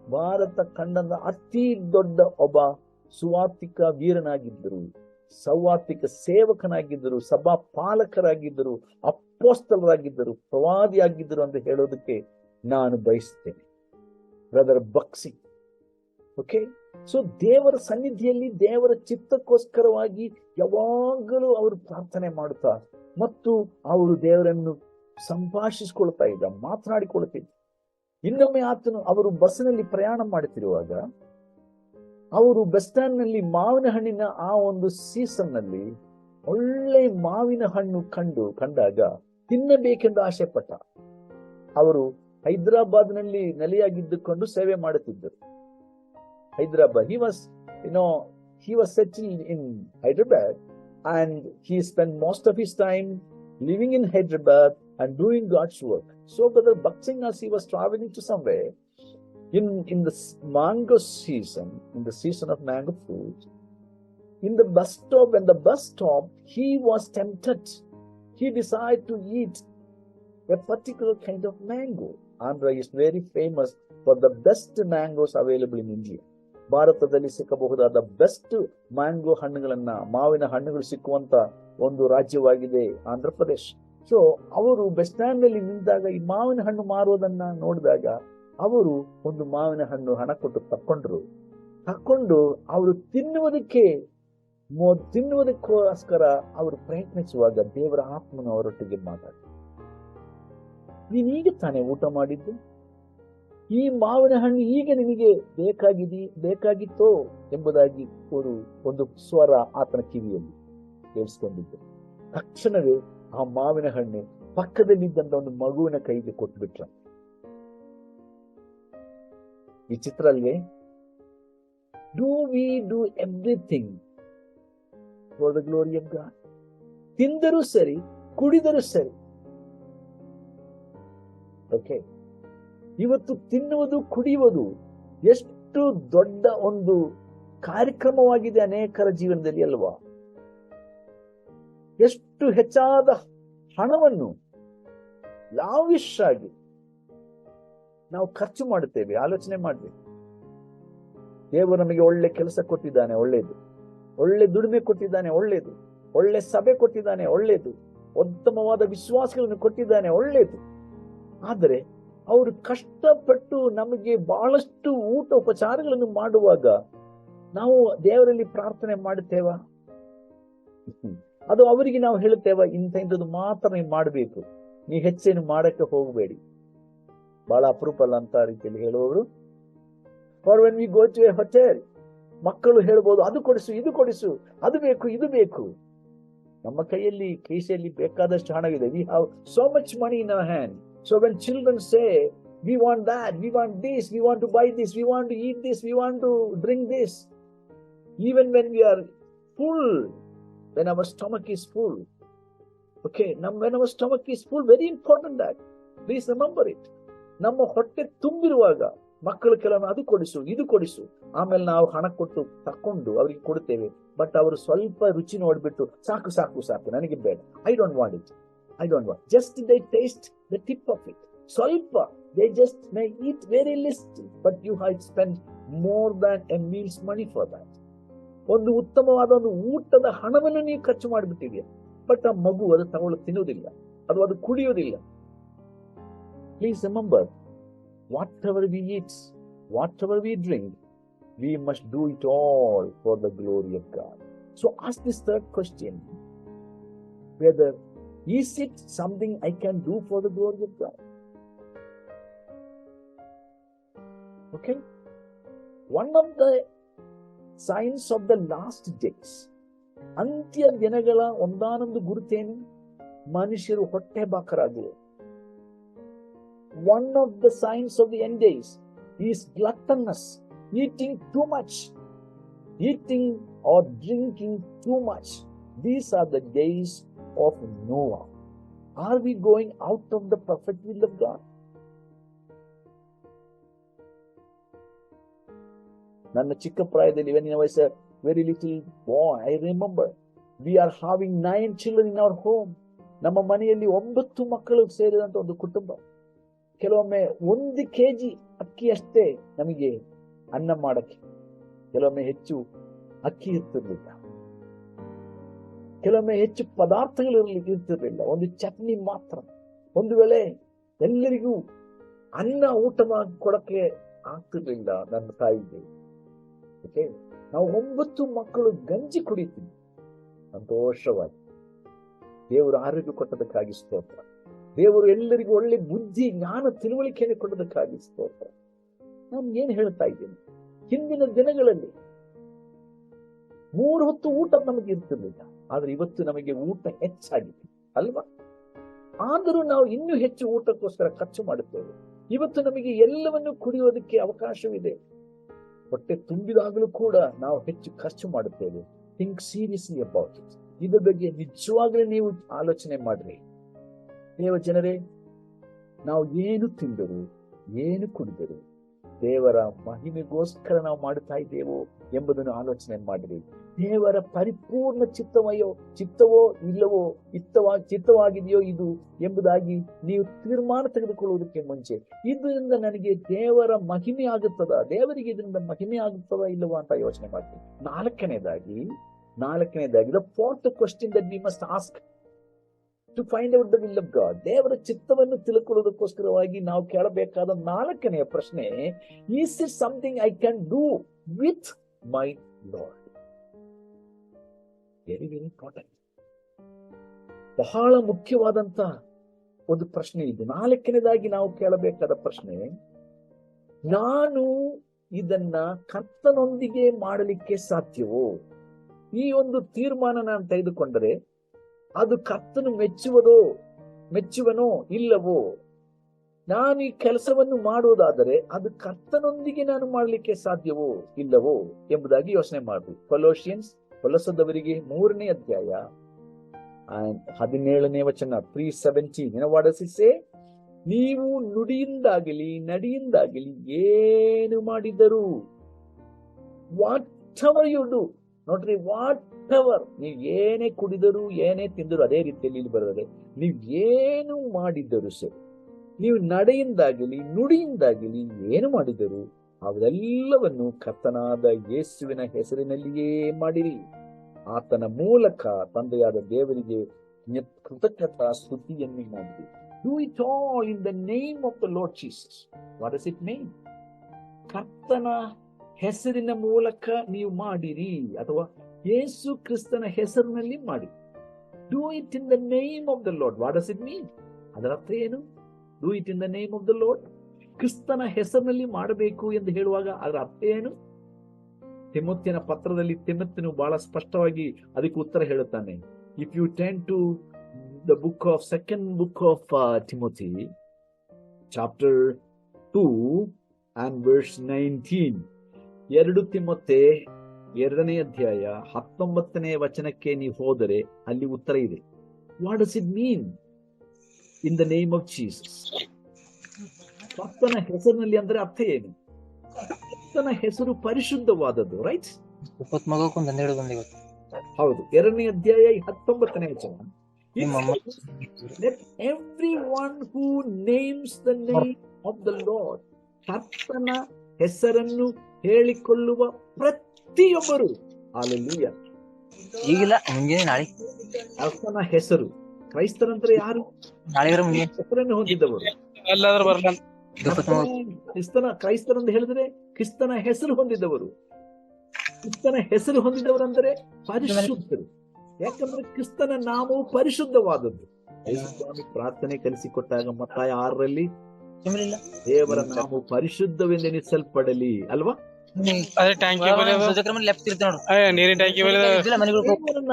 ಭಾರತ ಖಂಡದ ಅತಿ ದೊಡ್ಡ ಒಬ್ಬ ಸುವಾರ್ತಿಕ ವೀರನಾಗಿದ್ದರು, ಸೌವಾರ್ತಿಕ ಸೇವಕನಾಗಿದ್ದರು, ಸಭಾ ಪಾಲಕರಾಗಿದ್ದರು, ಅಪೊಸ್ತಲರಾಗಿದ್ದರು, ಪ್ರವಾದಿಯಾಗಿದ್ದರು ಅಂತ ಹೇಳೋದಕ್ಕೆ ನಾನು ಬಯಸ್ತೇನೆ. ಬ್ರದರ್ ಭಕ್ಸಿ. ಓಕೆ, ಸೊ ದೇವರ ಸನ್ನಿಧಿಯಲ್ಲಿ ದೇವರ ಚಿತ್ತಕ್ಕೋಸ್ಕರವಾಗಿ ಯಾವಾಗಲೂ ಅವರು ಪ್ರಾರ್ಥನೆ ಮಾಡುತ್ತಾ ಮತ್ತು ಅವರು ದೇವರನ್ನು ಸಂಭಾಷಿಸಿಕೊಳ್ತಾ ಇದ್ದ, ಮಾತನಾಡಿಕೊಳ್ತಿದ್ದ. ಇನ್ನೊಮ್ಮೆ ಅವರು ಬಸ್ನಲ್ಲಿ ಪ್ರಯಾಣ ಮಾಡುತ್ತಿರುವಾಗ ಅವರು ಬಸ್ ಸ್ಟ್ಯಾಂಡ್ ನಲ್ಲಿ ಮಾವಿನ ಹಣ್ಣಿನ ಆ ಒಂದು ಸೀಸನ್ ನಲ್ಲಿ ಒಳ್ಳೆ ಮಾವಿನ ಹಣ್ಣು ಕಂಡಾಗ ತಿನ್ನಬೇಕೆಂದು ಆಸೆ ಪಟ್ಟ. ಅವರು ಹೈದರಾಬಾದ್ ನಲ್ಲಿ ನೆಲೆಯಾಗಿದ್ದುಕೊಂಡು ಸೇವೆ ಮಾಡುತ್ತಿದ್ದರು. Hyderabad, he was settled in Hyderabad, and he spent most of his time living in Hyderabad and doing God's work. So Brother Bhakt Singh, as he was traveling to somewhere in the mango season, in the season of mango fruit, in the bus stop, when the bus stopped, he was tempted. He decided to eat a particular kind of mango. Andhra is very famous for the best mangoes available in India. ಭಾರತದಲ್ಲಿ ಸಿಕ್ಕಬಹುದಾದ best mango ಹಣ್ಣುಗಳನ್ನ, ಮಾವಿನ ಹಣ್ಣುಗಳು ಸಿಕ್ಕುವಂತ ಒಂದು ರಾಜ್ಯವಾಗಿದೆ Andhra Pradesh. So ಅವರು bus stand ನಲ್ಲಿ ನಿಂತಾಗ ಈ ಮಾವಿನ ಹಣ್ಣು ಮಾರುವುದನ್ನ ನೋಡಿದಾಗ ಅವರು ಒಂದು ಮಾವಿನ ಹಣ್ಣು ಹಣ ಕೊಟ್ಟು ತಕ್ಕೊಂಡು ಅವರು ತಿನ್ನುವುದಕ್ಕೋಸ್ಕರ ಅವರು ಪ್ರಯತ್ನಿಸುವಾಗ ದೇವರ ಆತ್ಮನು ಅವರೊಟ್ಟಿಗೆ ಮಾತಾಡಿ, ನೀನೀಗ ತಾನೇ ಊಟ ಮಾಡಿದ್ದು, ಈ ಮಾವಿನ ಹಣ್ಣು ಈಗ ನಿನಗೆ ಬೇಕಾಗಿತ್ತೋ ಎಂಬುದಾಗಿ ಒಂದು ಸ್ವರ ಆತನ ಕಿವಿಯಲ್ಲಿ ಕೇಳಿಸ್ಕೊಂಡಿದ್ದರು. ತಕ್ಷಣವೇ ಆ ಮಾವಿನ ಹಣ್ಣು ಪಕ್ಕದಲ್ಲಿದ್ದಂತ ಒಂದು ಮಗುವಿನ ಕೈಗೆ ಕೊಟ್ಟುಬಿಟ್ರ. ಈ ಚಿತ್ರ ಅಲ್ಲಿಯೇ, do we do everything for the glory of god? ತಿಂದರೂ ಸರಿ, ಕುಡಿದರೂ ಸರಿ. ಓಕೆ, ಇವತ್ತು ತಿನ್ನುವುದು, ಕುಡಿಯುವುದು ಎಷ್ಟು ದೊಡ್ಡ ಒಂದು ಕಾರ್ಯಕ್ರಮವಾಗಿದೆ ಅನೇಕರ ಜೀವನದಲ್ಲಿ ಅಲ್ವಾ? ಎಷ್ಟು ಹೆಚ್ಚಾದ ಹಣವನ್ನು ಲಾವಿಶ್ ಆಗಿ ನಾವು ಖರ್ಚು ಮಾಡುತ್ತೇವೆ. ಆಲೋಚನೆ ಮಾಡಬೇಕು. ದೇವರು ನಮಗೆ ಒಳ್ಳೆ ಕೆಲಸ ಕೊಟ್ಟಿದ್ದಾನೆ, ಒಳ್ಳೆಯದು. ಒಳ್ಳೆ ದುಡಿಮೆ ಕೊಟ್ಟಿದ್ದಾನೆ, ಒಳ್ಳೆಯದು. ಒಳ್ಳೆ ಸಭೆ ಕೊಟ್ಟಿದ್ದಾನೆ, ಒಳ್ಳೆಯದು. ಉತ್ತಮವಾದ ವಿಶ್ವಾಸಗಳನ್ನು ಕೊಟ್ಟಿದ್ದಾನೆ, ಒಳ್ಳೆಯದು. ಆದರೆ ಅವರು ಕಷ್ಟಪಟ್ಟು ನಮಗೆ ಬಹಳಷ್ಟು ಊಟ ಉಪಚಾರಗಳನ್ನು ಮಾಡುವಾಗ ನಾವು ದೇವರಲ್ಲಿ ಪ್ರಾರ್ಥನೆ ಮಾಡುತ್ತೇವಾ? ಅದು ಅವರಿಗೆ ನಾವು ಹೇಳುತ್ತೇವ, ಇಂಥದ್ದು ಮಾತ್ರ ನೀವು ಮಾಡಬೇಕು, ನೀ ಹೆಚ್ಚೇನು ಮಾಡಕ್ಕೆ ಹೋಗಬೇಡಿ. ಬಹಳ ಅಪರೂಪ ಅಲ್ಲ ಅಂತ ರೀತಿಯಲ್ಲಿ ಹೇಳುವವರು. For when we go to a hotel, ಮಕ್ಕಳು ಹೇಳ್ಬೋದು, ಅದು ಕೊಡಿಸು, ಇದು ಕೊಡಿಸು, ಅದು ಬೇಕು, ಇದು ಬೇಕು. ನಮ್ಮ ಕೀಸೆಯಲ್ಲಿ ಬೇಕಾದಷ್ಟು ಹಣವಿದೆ. We have so much money in our hand. So when children say, we want that, we want this, we want to buy this, we want to eat this, we want to drink this, even when we are full, when our stomach is full, okay, when our stomach is full, very important that, please remember it. ನಮ್ಮ ಹೊಟ್ಟೆ ತುಂಬಿರುವಾಗ ಮಕ್ಕಳು ಕೆಲವೊಮ್ಮೆ ಅದು ಕೊಡಿಸು, ಇದು ಕೊಡಿಸು, ಆಮೇಲೆ ನಾವು ಹಣ ಕೊಟ್ಟು ತಕೊಂಡು ಅವರಿಗೆ ಕೊಡ್ತೇವೆ. ಬಟ್ ಅವರು ಸ್ವಲ್ಪ ರುಚಿ ನೋಡ್ಬಿಟ್ಟು ಸಾಕು ಸಾಕು ಸಾಕು, ನನಗೆ ಬೇಡ, I don't want it. Just they taste the tip of it. Swalpa, they just may eat very little, but you have spent more than a meal's money for that. ಒಂದು ಉತ್ತಮವಾದ ಒಂದು ಊಟದ ಹಣವನ್ನು ನೀವು ಖರ್ಚು ಮಾಡಿಬಿಟ್ಟಿದೆಯಾ, ಬಟ್ ಆ ಮಗು ಅದು ತಿನ್ನುವುದಿಲ್ಲ, ಅದು ಕುಡಿಯುವುದಿಲ್ಲ. Please remember, whatever we eat, whatever we drink, we must do it all for the glory of God. So ask this third question, whether is it something I can do for the glory of God? Okay? One of the signs of the last days, ಅಂತ್ಯ ದಿನಗಳ ಒಂದಾನೊಂದು ಗುರುತೇನು? ಮನುಷ್ಯರು ಹೊಟ್ಟೆ ಬಾಕರಾಗುವರು. One of the signs of the end days is gluttonous, eating too much, eating or drinking too much. These are the days of Noah. Are we going out of the perfect will of God? ನನ್ನ ಚಿಕ್ಕ ಪ್ರಾಯದಲ್ಲಿ, when I was a very little boy, I remember we are having 9 children in our home. ನಮ್ಮ ಮನೆಯಲ್ಲಿ 9 ಮಕ್ಕಳು ಸೇರಿದಂತ ಒಂದು ಕುಟುಂಬ. ಕೆಲವೊಮ್ಮೆ 1 kg ಅಕ್ಕಿ ಅಷ್ಟೇ ನಮಗೆ ಅನ್ನ ಮಾಡಕ್ಕೆ. ಕೆಲವೊಮ್ಮೆ ಹೆಚ್ಚು ಅಕ್ಕಿ ಇರ್ತಿರ್ಲಿಲ್ಲ, ಕೆಲವೊಮ್ಮೆ ಹೆಚ್ಚು ಪದಾರ್ಥಗಳು ಇರ್ತಿರ್ಲಿಲ್ಲ, ಒಂದು ಚಟ್ನಿ ಮಾತ್ರ. ಒಂದು ವೇಳೆ ಎಲ್ಲರಿಗೂ ಅನ್ನ ಊಟ ಕೊಡಕ್ಕೆ ಆಗ್ತಿರ್ಲಿಲ್ಲ ನನ್ನ ತಾಯಿಗೆ. ನಾವು 9 ಮಕ್ಕಳು ಗಂಜಿ ಕುಡಿತೀವಿ ಸಂತೋಷವಾಗಿ. ದೇವರು ಆರೋಗ್ಯ ಕೊಟ್ಟದಕ್ಕಾಗಿ ಸ್ತೋತ್ರ. ದೇವರು ಎಲ್ಲರಿಗೂ ಒಳ್ಳೆ ಬುದ್ಧಿ, ಜ್ಞಾನ, ತಿಳುವಳಿಕೆಯನ್ನು ಕೊಡೋದಕ್ಕಾಗಿ ಸ್ತೋತ್ರ. ನಾನು ಏನ್ ಹೇಳ್ತಾ ಇದ್ದೀನಿ, ಹಿಂದಿನ ದಿನಗಳಲ್ಲಿ 3 ಹೊತ್ತು ಊಟ ನಮಗೆ ಇರ್ತಿರ್ಲಿಲ್ಲ, ಆದ್ರೆ ಇವತ್ತು ನಮಗೆ ಊಟ ಹೆಚ್ಚಾಗಿದೆ ಅಲ್ವಾ? ಆದರೂ ನಾವು ಇನ್ನೂ ಹೆಚ್ಚು ಊಟಕ್ಕೋಸ್ಕರ ಖರ್ಚು ಮಾಡುತ್ತೇವೆ. ಇವತ್ತು ನಮಗೆ ಎಲ್ಲವನ್ನು ಕುಡಿಯೋದಕ್ಕೆ ಅವಕಾಶವಿದೆ. ಹೊಟ್ಟೆ ತುಂಬಿದಾಗಲೂ ಕೂಡ ನಾವು ಹೆಚ್ಚು ಖರ್ಚು ಮಾಡುತ್ತೇವೆ. Think seriously about it. ಇದ್ರ ಬಗ್ಗೆ ನಿಜವಾಗ್ಲೂ ನೀವು ಆಲೋಚನೆ ಮಾಡ್ರಿ. ದೇವ ಜನರೇ, ನಾವು ಏನು ತಿಂದರು, ಏನು ಕುಡಿದರು ದೇವರ ಮಹಿಮೆಗೋಸ್ಕರ ನಾವು ಮಾಡುತ್ತಾ ಇದ್ದೇವೋ ಎಂಬುದನ್ನು ಆಲೋಚನೆ ಮಾಡಿರಿ. ದೇವರ ಪರಿಪೂರ್ಣ ಚಿತ್ತವೋ ಇಲ್ಲವೋ, ಚಿತ್ತವಾಗಿದೆಯೋ ಇದು ಎಂಬುದಾಗಿ ನೀವು ತೀರ್ಮಾನ ತೆಗೆದುಕೊಳ್ಳುವುದಕ್ಕೆ ಮುಂಚೆ, ಇದರಿಂದ ನನಗೆ ದೇವರ ಮಹಿಮೆ ಆಗುತ್ತದ, ದೇವರಿಗೆ ಇದರಿಂದ ಮಹಿಮೆ ಆಗುತ್ತದ ಇಲ್ಲವೋ ಅಂತ ಯೋಚನೆ ಮಾಡ್ತೀನಿ. ನಾಲ್ಕನೇದಾಗಿ the fourth question that we must ask to find out the will of God, ದೇವರ ಚಿತ್ತವನ್ನು ತಿಳ್ಕೊಳ್ಳೋದಕ್ಕೋಸ್ಕರವಾಗಿ ನಾವು ಕೇಳಬೇಕಾದ 4ನೇ ಪ್ರಶ್ನೆ, is it something I can do with my Lord? Very very important. ಬಹಳ ಮುಖ್ಯವಾದಂತ ಒಂದು ಪ್ರಶ್ನೆ ಇದು. 4ನೇದಾಗಿ ನಾವು ಕೇಳಬೇಕಾದ ಪ್ರಶ್ನೆ, ನಾನು ಇದನ್ನ ಕರ್ತನೊಂದಿಗೆ ಮಾಡಲಿಕ್ಕೆ ಸಾಧ್ಯವೋ? ಈ ಒಂದು ತೀರ್ಮಾನ ನಾನು ತೆಗೆದುಕೊಂಡರೆ ಅದು ಕರ್ತನು ಮೆಚ್ಚುವನೋ ಇಲ್ಲವೋ? ನಾನು ಈ ಕೆಲಸವನ್ನು ಮಾಡುವುದಾದರೆ ಅದು ಕರ್ತನೊಂದಿಗೆ ನಾನು ಮಾಡಲಿಕ್ಕೆ ಸಾಧ್ಯವೋ ಇಲ್ಲವೋ ಎಂಬುದಾಗಿ ಯೋಚನೆ ಮಾಡಬೇಕು. ಕೊಲೊಸದವರಿಗೆ 3ನೇ ಅಧ್ಯಾಯ 17ನೇ ವಚನ, 3:17. ನೀವು ನುಡಿಯಿಂದಾಗಲಿ ನಡಿಯಿಂದಾಗಲಿ ಏನು ಮಾಡಿದರೂ, ವಾಟ್ ಎವರ್ ಯು ಡು, ನೋಡ್ರಿ, ವಾಟ್ ಎವರ್, ನೀವು ಏನೇ ಕುಡಿದರು ಏನೇ ತಿಂದರು, ಅದೇ ರೀತಿಯಲ್ಲಿ ಇಲ್ಲಿ ಬರ್ತದೆ, ನೀವು ಏನು ಮಾಡಿದರು ಸರಿ, ನೀವು ನಡೆಯಿಂದಾಗಲಿ ನುಡಿಯಿಂದಾಗಲಿ ಏನು ಮಾಡಿದರು ಅವೆಲ್ಲವನ್ನು ಕರ್ತನಾದ ಯೇಸುವಿನ ಹೆಸರಿನಲ್ಲಿಯೇ ಮಾಡಿರಿ. ಆತನ ಮೂಲಕ ತಂದೆಯಾದ ದೇವರಿಗೆ ಕೃತಜ್ಞತಾ ಸ್ತುತಿಯನ್ನು ಮಾಡಿರಿ. Do it all in the name of the Lord Jesus. What does it mean? ಕರ್ತನ ಹೆಸರಿನ ಮೂಲಕ ನೀವು ಮಾಡಿರಿ, ಅಥವಾ ಯೇಸು ಕ್ರಿಸ್ತನ ಹೆಸರಿನಲ್ಲಿ ಮಾಡಿ. Do it in the name of the Lord. What does it mean? ಅದರ ಅರ್ಥ ಏನು? Do it in the name of the Lord. ಕ್ರಿಸ್ತನ ಹೆಸರಿನಲ್ಲಿ ಮಾಡಬೇಕು ಎಂದು ಹೇಳುವಾಗ ಅದರ ಅರ್ಥ ಏನು? ತಿಮೋಥಿಯನ ಪತ್ರದಲ್ಲಿ ತಿಮೋಥಿಯನು ಬಹಳ ಸ್ಪಷ್ಟವಾಗಿ ಅದಕ್ಕೆ ಉತ್ತರ ಹೇಳುತ್ತಾನೆ. If you turn to the second book of Timothy, chapter 2 and verse 19. 2 ತಿಮೋಥೆ 2ನೇ ಅಧ್ಯಾಯ 19ನೇ ವಚನಕ್ಕೆ ನೀವು ಹೋದರೆ ಅಲ್ಲಿ ಉತ್ತರ ಇದೆ. What does it mean in the name of Jesus? ಕರ್ತನ ಹೆಸರಿನಲ್ಲಿ ಅಂದ್ರೆ ಅರ್ಥ ಏನು? ಕರ್ತನ ಹೆಸರು ಪರಿಶುದ್ಧವಾದದ್ದು, ರೈಟ್? ಹೌದು. 2ನೇ ಅಧ್ಯಾಯ 19ನೇ ವಚನ. Let everyone who names the name of the Lord, ಕರ್ತನ ಹೆಸರನ್ನು ಹೇಳಿಕೊಳ್ಳುವ ಪ್ರತಿಯೊಬ್ಬರು, ಹಲ್ಲೆಲೂಯಾ, ಈಗಿಲ್ಲ ಮುಂಜಾನೆ ನಾಳೆ ಕರ್ತನ ಹೆಸರು. ಕ್ರೈಸ್ತರಂದ್ರೆ ಯಾರು? ಹೆಸರನ್ನು ಹೊಂದಿದ್ದವರು. ಕ್ರೈಸ್ತರಂತ ಹೇಳಿದ್ರೆ ಕ್ರಿಸ್ತನ ಹೆಸರು ಹೊಂದಿದ್ದವರು. ಕ್ರಿಸ್ತನ ಹೆಸರು ಹೊಂದಿದವರು ಅಂದರೆ ಪರಿಶುದ್ಧರು. ಯಾಕಂದ್ರೆ ಕ್ರಿಸ್ತನ ನಾಮವು ಪರಿಶುದ್ಧವಾದದ್ದು. ಸ್ವಾಮಿ ಪ್ರಾರ್ಥನೆ ಕಲಿಸಿಕೊಟ್ಟಾಗ ಮತ್ತಾಯ 6ರಲ್ಲಿ ದೇವರ ನಾಮವು ಪರಿಶುದ್ಧವೆಂದೆನಿಸಲ್ಪಡಲಿ ಅಲ್ವಾ?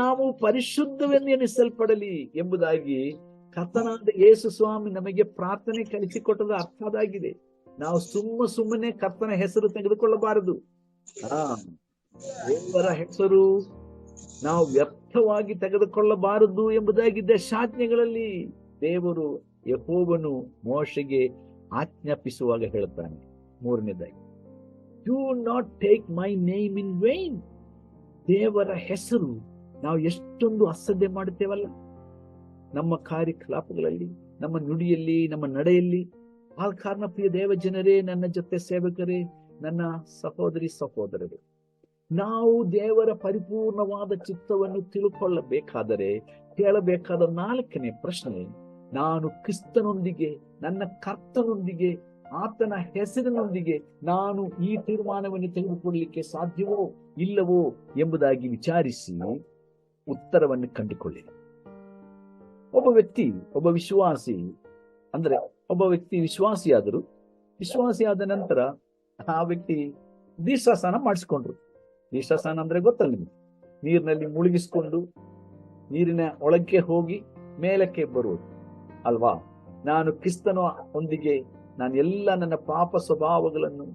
ನಾವು ಪರಿಶುದ್ಧವೆಂದೆನಿಸಲ್ಪಡಲಿ ಎಂಬುದಾಗಿ ಕರ್ತನಾದ ಯೇಸು ಸ್ವಾಮಿ ನಮಗೆ ಪ್ರಾರ್ಥನೆ ಕಲಿಸಿಕೊಟ್ಟದ ಅರ್ಥ ಅದಾಗಿದೆ. ನಾವು ಸುಮ್ಮನೆ ಕರ್ತನ ಹೆಸರು ತೆಗೆದುಕೊಳ್ಳಬಾರದು. ದೇವರ ಹೆಸರು ನಾವು ವ್ಯರ್ಥವಾಗಿ ತೆಗೆದುಕೊಳ್ಳಬಾರದು ಎಂಬುದಾಗಿ ದಶಾಜ್ಞೆಗಳಲ್ಲಿ ದೇವರು ಯೆಹೋವನು ಮೋಶೆಗೆ ಆಜ್ಞಾಪಿಸುವಾಗ ಹೇಳುತ್ತಾನೆ. 3ನೇದಾಗಿ, do not take my name in vain. ದೇವರ ಹೆಸರು ನಾವು ಎಷ್ಟೊಂದು ಅಸಡ್ಡೆ ಮಾಡುತ್ತೇವಲ್ಲ ನಮ್ಮ ಕಾರ್ಯಕಲಾಪಗಳಲ್ಲಿ, ನಮ್ಮ ನುಡಿಯಲ್ಲಿ, ನಮ್ಮ ನಡೆಯಲ್ಲಿ. ಆ ಕಾರಣ ಪ್ರಿಯ ದೇವ ಜನರೇ, ನನ್ನ ಜೊತೆ ಸೇವಕರೇ, ನನ್ನ ಸಹೋದರರೇ, ನಾವು ದೇವರ ಪರಿಪೂರ್ಣವಾದ ಚಿತ್ತವನ್ನು ತಿಳ್ಕೊಳ್ಳಬೇಕಾದರೆ ಕೇಳಬೇಕಾದ 4ನೇ ಪ್ರಶ್ನೆ, ನಾನು ಕ್ರಿಸ್ತನೊಂದಿಗೆ, ನನ್ನ ಕರ್ತನೊಂದಿಗೆ, ಆತನ ಹೆಸರಿನೊಂದಿಗೆ ನಾನು ಈ ತೀರ್ಮಾನವನ್ನು ತೆಗೆದುಕೊಳ್ಳಲಿಕ್ಕೆ ಸಾಧ್ಯವೋ ಇಲ್ಲವೋ ಎಂಬುದಾಗಿ ವಿಚಾರಿಸಿ ಉತ್ತರವನ್ನು ಕಂಡುಕೊಳ್ಳಿ. ಒಬ್ಬ ವ್ಯಕ್ತಿ, ಒಬ್ಬ ವಿಶ್ವಾಸಿ ಅಂದ್ರೆ ಒಬ್ಬ ವ್ಯಕ್ತಿ ವಿಶ್ವಾಸಿಯಾದ ನಂತರ ಆ ವ್ಯಕ್ತಿ ದೀಕ್ಷಾಸ್ನಾನ ಮಾಡಿಸ್ಕೊಂಡ್ರು. ದೀಕ್ಷಾಸ್ನಾನ ಅಂದ್ರೆ ಗೊತ್ತಲ್ಲ ನಿಮ್ಗೆ, ನೀರಿನಲ್ಲಿ ಮುಳುಗಿಸ್ಕೊಂಡು ನೀರಿನ ಒಳಕ್ಕೆ ಹೋಗಿ ಮೇಲಕ್ಕೆ ಬರುವುದು ಅಲ್ವಾ. ನಾನು ಕ್ರಿಸ್ತನ ಒಂದಿಗೆ ನಾನು ಎಲ್ಲ ನನ್ನ ಪಾಪ ಸ್ವಭಾವಗಳನ್ನು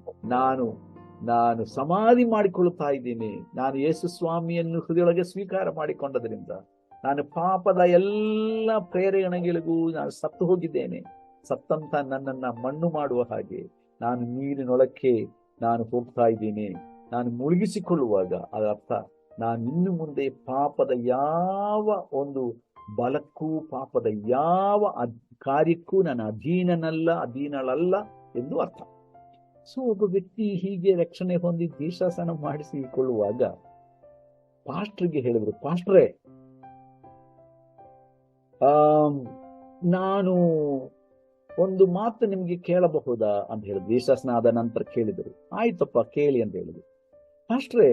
ನಾನು ಸಮಾಧಿ ಮಾಡಿಕೊಳ್ಳುತ್ತಾ ಇದ್ದೀನಿ. ನಾನು ಯೇಸು ಸ್ವಾಮಿಯನ್ನು ಹೃದಯೊಳಗೆ ಸ್ವೀಕಾರ ಮಾಡಿಕೊಂಡದ್ರಿಂದ ನಾನು ಪಾಪದ ಎಲ್ಲ ಪ್ರೇರಣೆಗಳಿಗೂ ನಾನು ಸತ್ತು ಹೋಗಿದ್ದೇನೆ. ಸತ್ತಂತ ನನ್ನನ್ನ ಮಣ್ಣು ಮಾಡುವ ಹಾಗೆ ನಾನು ನೀರಿನೊಳಕ್ಕೆ ನಾನು ಹೋಗ್ತಾ ಇದ್ದೀನಿ. ನಾನು ಮುಳುಗಿಸಿಕೊಳ್ಳುವಾಗ ಅದರ ಅರ್ಥ ನಾನು ಇನ್ನು ಮುಂದೆ ಪಾಪದ ಯಾವ ಒಂದು ಬಲಕ್ಕೂ ಪಾಪದ ಯಾವ ಕಾರ್ಯಕ್ಕೂ ನಾನು ಅಧೀನಳಲ್ಲ ಎಂದು ಅರ್ಥ. ಸೊ ಒಬ್ಬ ವ್ಯಕ್ತಿ ಹೀಗೆ ರಕ್ಷಣೆ ಹೊಂದಿ ದೀಕ್ಷಾಸ್ನಾನ ಮಾಡಿಸಿಕೊಳ್ಳುವಾಗ ಪಾಸ್ಟರ್ಗೆ ಹೇಳಿದ್ರು, ಪಾಸ್ಟ್ರೇ, ನಾನು ಒಂದು ಮಾತು ನಿಮ್ಗೆ ಕೇಳಬಹುದಾ ಅಂತ ಹೇಳಿದ್ರು. ದೀಕ್ಷಾಸ್ನಾನ ಆದ ನಂತರ ಕೇಳಿದ್ರು. ಆಯ್ತಪ್ಪ ಕೇಳಿ ಅಂತ ಹೇಳಿದ್ರು. ಪಾಸ್ಟ್ರೇ,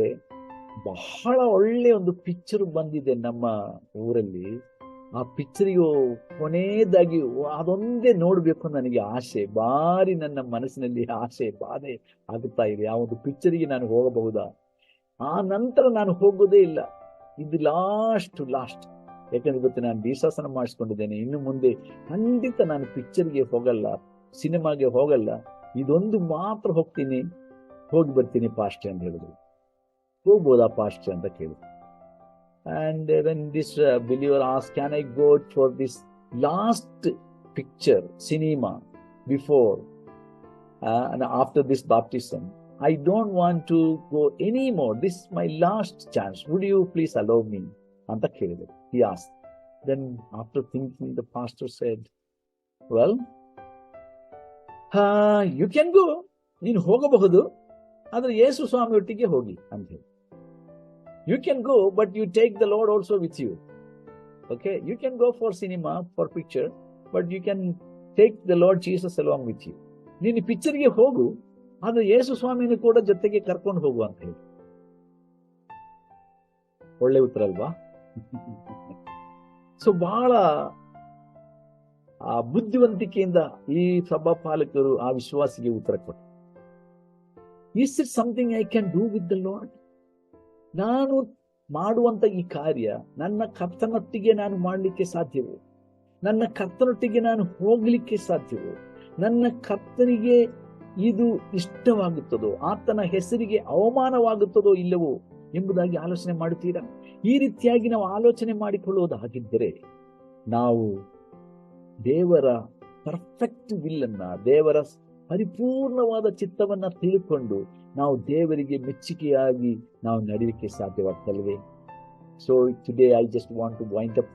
ಬಹಳ ಒಳ್ಳೆ ಒಂದು ಪಿಕ್ಚರ್ ಬಂದಿದೆ ನಮ್ಮ ಊರಲ್ಲಿ. ಆ ಪಿಕ್ಚರಿಗೂ ಕೊನೆಯದಾಗಿ ಅದೊಂದೇ ನೋಡ್ಬೇಕು ನನಗೆ ಆಸೆ, ಬಾರಿ ನನ್ನ ಮನಸ್ಸಿನಲ್ಲಿ ಆಸೆ ಬಾಧೆ ಆಗುತ್ತಾ ಇದೆ. ಆ ಒಂದು ಪಿಕ್ಚರಿಗೆ ನಾನು ಹೋಗಬಹುದಾ? ಆ ನಂತರ ನಾನು ಹೋಗೋದೇ ಇಲ್ಲ. ಇದು ಲಾಸ್ಟ್. ಯಾಕಂದ್ರೆ ಇವತ್ತು ನಾನು ದೀಕ್ಷಾಸ್ನಾನ ಮಾಡಿಸ್ಕೊಂಡಿದ್ದೇನೆ. ಇನ್ನು ಮುಂದೆ ಖಂಡಿತ ನಾನು ಪಿಕ್ಚರ್ಗೆ ಹೋಗಲ್ಲ, ಸಿನಿಮಾಗೆ ಹೋಗಲ್ಲ. ಇದೊಂದು ಮಾತ್ರ ಹೋಗಿ ಬರ್ತೀನಿ ಪಾಸ್ಟರ್ ಅಂತ ಹೇಳಿದ್ರು. ಹೋಗ್ಬೋದಾ ಪಾಸ್ಟರ್ ಅಂತ ಕೇಳಿದ್ರು. And when this believer asked, can I go for this last picture, cinema, before and after this baptism? I don't want to go anymore. This is my last chance. Would you please allow me? Anta kelidu. He asked. Then after thinking, the pastor said, well, you can go. ನೀನು ಹೋಗಬಹುದು, ಆದರೆ ಯೇಸು ಸ್ವಾಮಿ ಒಟ್ಟಿಗೆ ಹೋಗಿ ಅಂತ ಹೇಳಿ. You can go, but you take the Lord also with you. Okay? You can go for cinema, for picture, but you can take the Lord Jesus along with you. ನೀನು ಪಿಕ್ಚರ್ಗೆ ಹೋಗು, ಆದ್ರೆ ಯೇಸು ಸ್ವಾಮಿನ ಕೂಡ ಜೊತೆಗೆ ಕರ್ಕೊಂಡು ಹೋಗು ಅಂತ ಹೇಳಿ. ಒಳ್ಳೆ ಉತ್ತರ ಅಲ್ವಾ? ಸೊ ಬಹಳ ಬುದ್ಧಿವಂತಿಕೆಯಿಂದ ಈ ಸಭಾಪಾಲಕರು ಆ ವಿಶ್ವಾಸಿಗೆ ಉತ್ತರ ಕೊಟ್ಟರು. Is it something I can do with the Lord? ನಾನು ಮಾಡುವಂತ ಈ ಕಾರ್ಯ ನನ್ನ ಕರ್ತನೊಟ್ಟಿಗೆ ನಾನು ಮಾಡಲಿಕ್ಕೆ ಸಾಧ್ಯವೋ? ನನ್ನ ಕರ್ತನೊಟ್ಟಿಗೆ ನಾನು ಹೋಗ್ಲಿಕ್ಕೆ ಸಾಧ್ಯವೋ? ನನ್ನ ಕರ್ತನಿಗೆ ಇದು ಇಷ್ಟವಾಗುತ್ತದೋ? ಆತನ ಹೆಸರಿಗೆ ಅವಮಾನವಾಗುತ್ತದೋ ಇಲ್ಲವೋ ಎಂಬುದಾಗಿ ಆಲೋಚನೆ ಮಾಡುತ್ತೀರಾ? ಈ ರೀತಿಯಾಗಿ ನಾವು ಆಲೋಚನೆ ಮಾಡಿಕೊಳ್ಳುವುದಾಗಿದ್ದರೆ ನಾವು ದೇವರ ಪರ್ಫೆಕ್ಟ್ ವಿಲ್ಲನ್ನ, ದೇವರ ಪರಿಪೂರ್ಣವಾದ ಚಿತ್ತವನ್ನ ತಿಳ್ಕೊಂಡು ನಾವು ದೇವರಿಗೆ ಮೆಚ್ಚುಗೆಯಾಗಿ ನಾವು ನಡೀಲಿಕ್ಕೆ ಸಾಧ್ಯವಾಗ್ತಲ್ವೇ? So today I just want to wind up.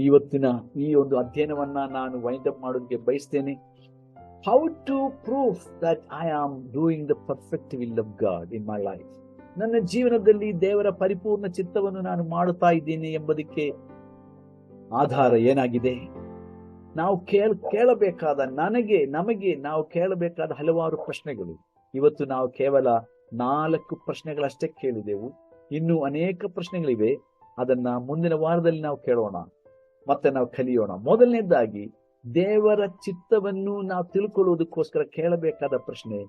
ಇವತ್ತಿನ ಈ ಒಂದು ಅಧ್ಯಯನವನ್ನ ನಾನು ವೈಂಡ್ ಅಪ್ ಮಾಡೋದಕ್ಕೆ ಬಯಸ್ತೇನೆ. How to prove that I am doing the perfect will of God in my life. ನನ್ನ ಜೀವನದಲ್ಲಿ ದೇವರ ಪರಿಪೂರ್ಣ ಚಿತ್ತವನ್ನು ನಾನು ಮಾಡುತ್ತಾ ಇದ್ದೀನಿ ಎಂಬುದಕ್ಕೆ ಆಧಾರ ಏನಾಗಿದೆ? ನಾವು ಕೇಳಬೇಕಾದ ನಾವು ಕೇಳಬೇಕಾದ ಹಲವಾರು ಪ್ರಶ್ನೆಗಳು. ಇವತ್ತು ನಾವು ಕೇವಲ 4 ಪ್ರಶ್ನೆಗಳಷ್ಟೇ ಕೇಳಿದೆವು. ಇನ್ನೂ ಅನೇಕ ಪ್ರಶ್ನೆಗಳಿವೆ. ಅದನ್ನ ಮುಂದಿನ ವಾರದಲ್ಲಿ ನಾವು ಕೇಳೋಣ, ಮತ್ತೆ ನಾವು ಕಲಿಯೋಣ. ಮೊದಲನೇದಾಗಿ ದೇವರ ಚಿತ್ತವನ್ನು ನಾವು ತಿಳ್ಕೊಳ್ಳುವುದಕ್ಕೋಸ್ಕರ ಕೇಳಬೇಕಾದ ಪ್ರಶ್ನೆ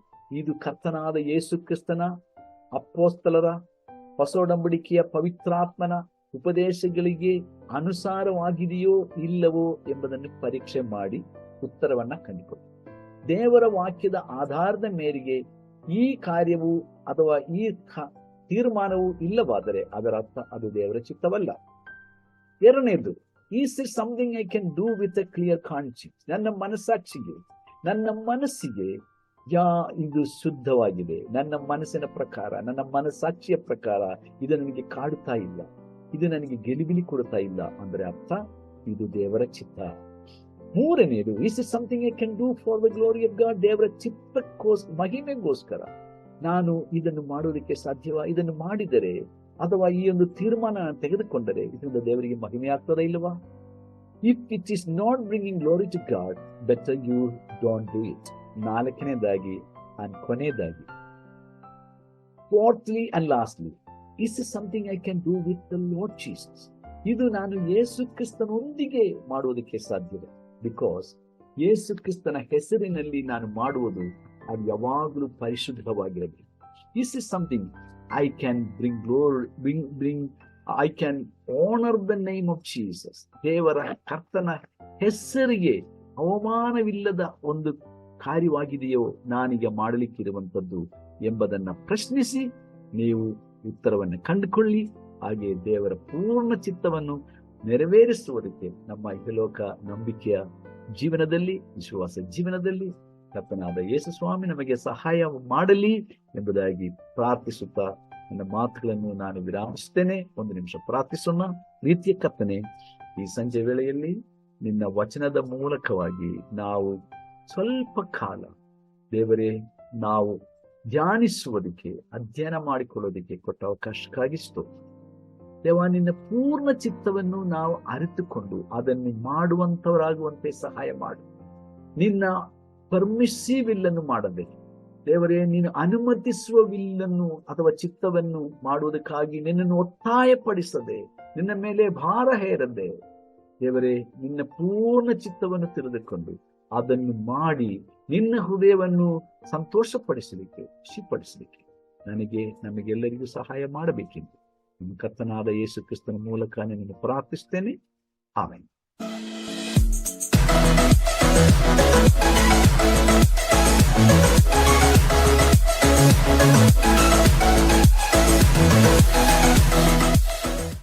ಇದು: ಕರ್ತನಾದ ಯೇಸು ಕ್ರಿಸ್ತನ, ಅಪೊಸ್ತಲರ, ಹೊಸ ಒಡಂಬಡಿಕೆಯ ಪವಿತ್ರಾತ್ಮನ ಉಪದೇಶಗಳಿಗೆ ಅನುಸಾರವಾಗಿದೆಯೋ ಇಲ್ಲವೋ ಎಂಬುದನ್ನು ಪರೀಕ್ಷೆ ಮಾಡಿ ಉತ್ತರವನ್ನ ಕಂಡುಕೊಳ್ಳಿ. ದೇವರ ವಾಕ್ಯದ ಆಧಾರದ ಮೇರೆಗೆ ಈ ಕಾರ್ಯವು ಅಥವಾ ಈ ತೀರ್ಮಾನವು ಇಲ್ಲವಾದರೆ ಅದರ ಅರ್ಥ ಅದು ದೇವರ ಚಿತ್ತವಲ್ಲ. ಎರಡನೇದು, is it something I can do with a clear conscience. ನನ್ನ ಮನಸ್ಸಾಕ್ಷಿಗೆ, ನನ್ನ ಮನಸ್ಸಿಗೆ ಇದು ಶುದ್ಧವಾಗಿದೆ, ನನ್ನ ಮನಸ್ಸಿನ ಪ್ರಕಾರ, ನನ್ನ ಮನಸ್ಸಾಕ್ಷಿಯ ಪ್ರಕಾರ ಇದು ನನಗೆ ಕಾಡುತ್ತಾ ಇಲ್ಲ, ಇದು ನನಗೆ ಗೆಲಿಬಿಲಿ ಕೊಡುತ್ತಾ ಇಲ್ಲ ಅಂದ್ರೆ ಅರ್ಥ ಇದು ದೇವರ ಚಿತ್ತ. ಮೂರನೇದು, is it something I can do for the glory of god. ದೇವರ ಮಹಿಮೆಗೋಸ್ಕರ ನಾನು ಇದನ್ನು ಮಾಡೋದಕ್ಕೆ ಸಾಧ್ಯವಾ? ಇದನ್ನು ಮಾಡಿದರೆ ಅಥವಾ ಈ ಒಂದು ತೀರ್ಮಾನ ತೆಗೆದುಕೊಂಡರೆ ಇದರಿಂದ ದೇವರಿಗೆ ಮಹಿಮೆ ಆಗ್ತದ ಇಲ್ಲವಾ? If it is not bringing glory to God, better you don't do it. ನಾಲ್ಕನೇದಾಗಿ ಅಂಡ್ ಕೊನೆಯದಾಗಿ, fourthly and lastly, is is something I can do with the Lord Jesus. ಇದು ನಾನು ಯೇಸು ಕ್ರಿಸ್ತನೊಂದಿಗೆ ಮಾಡುವುದಕ್ಕೆ ಸಾಧ್ಯವಿದೆ. ಬಿಕಾಸ್ ಯೇಸು ಕ್ರಿಸ್ತನ ಹೆಸರಿನಲ್ಲಿ ನಾನು ಮಾಡುವುದು ಅದು ಯಾವಾಗಲೂ ಪರಿಶುದ್ಧವಾಗಿರಬೇಕು. This is something I can bring I can honour the name of Jesus. ದೇವರ ಕರ್ತನ ಹೆಸರಿಗೆ ಅವಮಾನವಿಲ್ಲದ ಒಂದು ಕಾರ್ಯವಾಗಿದೆಯೋ ನಾನೀಗ ಮಾಡಲಿಕ್ಕಿರುವಂಥದ್ದು ಎಂಬುದನ್ನ ಪ್ರಶ್ನಿಸಿ ನೀವು ಉತ್ತರವನ್ನು ಕಂಡುಕೊಳ್ಳಿ. ಹಾಗೆ ದೇವರ ಪೂರ್ಣ ಚಿತ್ತವನ್ನು ನೆರವೇರಿಸುವುದಕ್ಕೆ ನಮ್ಮ ಇಹಲೋಕ ನಂಬಿಕೆಯ ಜೀವನದಲ್ಲಿ, ವಿಶ್ವಾಸ ಜೀವನದಲ್ಲಿ ಕರ್ತನಾದ ಯೇಸು ಸ್ವಾಮಿ ನಮಗೆ ಸಹಾಯ ಮಾಡಲಿ ಎಂಬುದಾಗಿ ಪ್ರಾರ್ಥಿಸುತ್ತಾ ನನ್ನ ಮಾತುಗಳನ್ನು ನಾನು ವಿರಾಮಿಸುತ್ತೇನೆ. ಒಂದು ನಿಮಿಷ ಪ್ರಾರ್ಥಿಸೋಣ. ಪ್ರೀತಿಯ ಕರ್ತನೆ, ಈ ಸಂಜೆ ವೇಳೆಯಲ್ಲಿ ನಿನ್ನ ವಚನದ ಮೂಲಕವಾಗಿ ನಾವು ಸ್ವಲ್ಪ ಕಾಲ ದೇವರೇ ನಾವು ಧ್ಯಾನಿಸುವುದಕ್ಕೆ, ಅಧ್ಯಯನ ಮಾಡಿಕೊಳ್ಳೋದಕ್ಕೆ ಕೊಟ್ಟ ಅವಕಾಶಕ್ಕಾಗಿ ಸ್ತೋತ್ರ. ದೇವ, ನಿನ್ನ ಪೂರ್ಣ ಚಿತ್ತವನ್ನು ನಾವು ಅರಿತುಕೊಂಡು ಅದನ್ನು ಮಾಡುವಂತವರಾಗುವಂತೆ ಸಹಾಯ ಮಾಡು. ನಿನ್ನ ಪರ್ಮಿಸಿವ್ ವಿಲ್ಲನ್ನು ಮಾಡಬೇಕು ದೇವರೇ. ನೀನು ಅನುಮತಿಸುವ ವಿಲ್ಲನ್ನು ಅಥವಾ ಚಿತ್ತವನ್ನು ಮಾಡುವುದಕ್ಕಾಗಿ ನಿನ್ನನ್ನು ಒತ್ತಾಯಪಡಿಸದೆ, ನಿನ್ನ ಮೇಲೆ ಭಾರ ಹೇರದೆ ದೇವರೇ, ನಿನ್ನ ಪೂರ್ಣ ಚಿತ್ತವನ್ನು ತಿಳಿದುಕೊಂಡು ಅದನ್ನು ಮಾಡಿ ನಿನ್ನ ಹೃದಯವನ್ನು ಸಂತೋಷಪಡಿಸಲಿಕ್ಕೆ, ಖುಷಿಪಡಿಸಲಿಕ್ಕೆ ನಮಗೆಲ್ಲರಿಗೂ ಸಹಾಯ ಮಾಡಬೇಕೆಂದು ನಿಮ್ಮ ಕರ್ತನಾದ ಯೇಸು ಕ್ರಿಸ್ತನ ಮೂಲಕ ನಿನ್ನನ್ನು ಪ್ರಾರ್ಥಿಸ್ತೇನೆ. ಆಮೆನ್.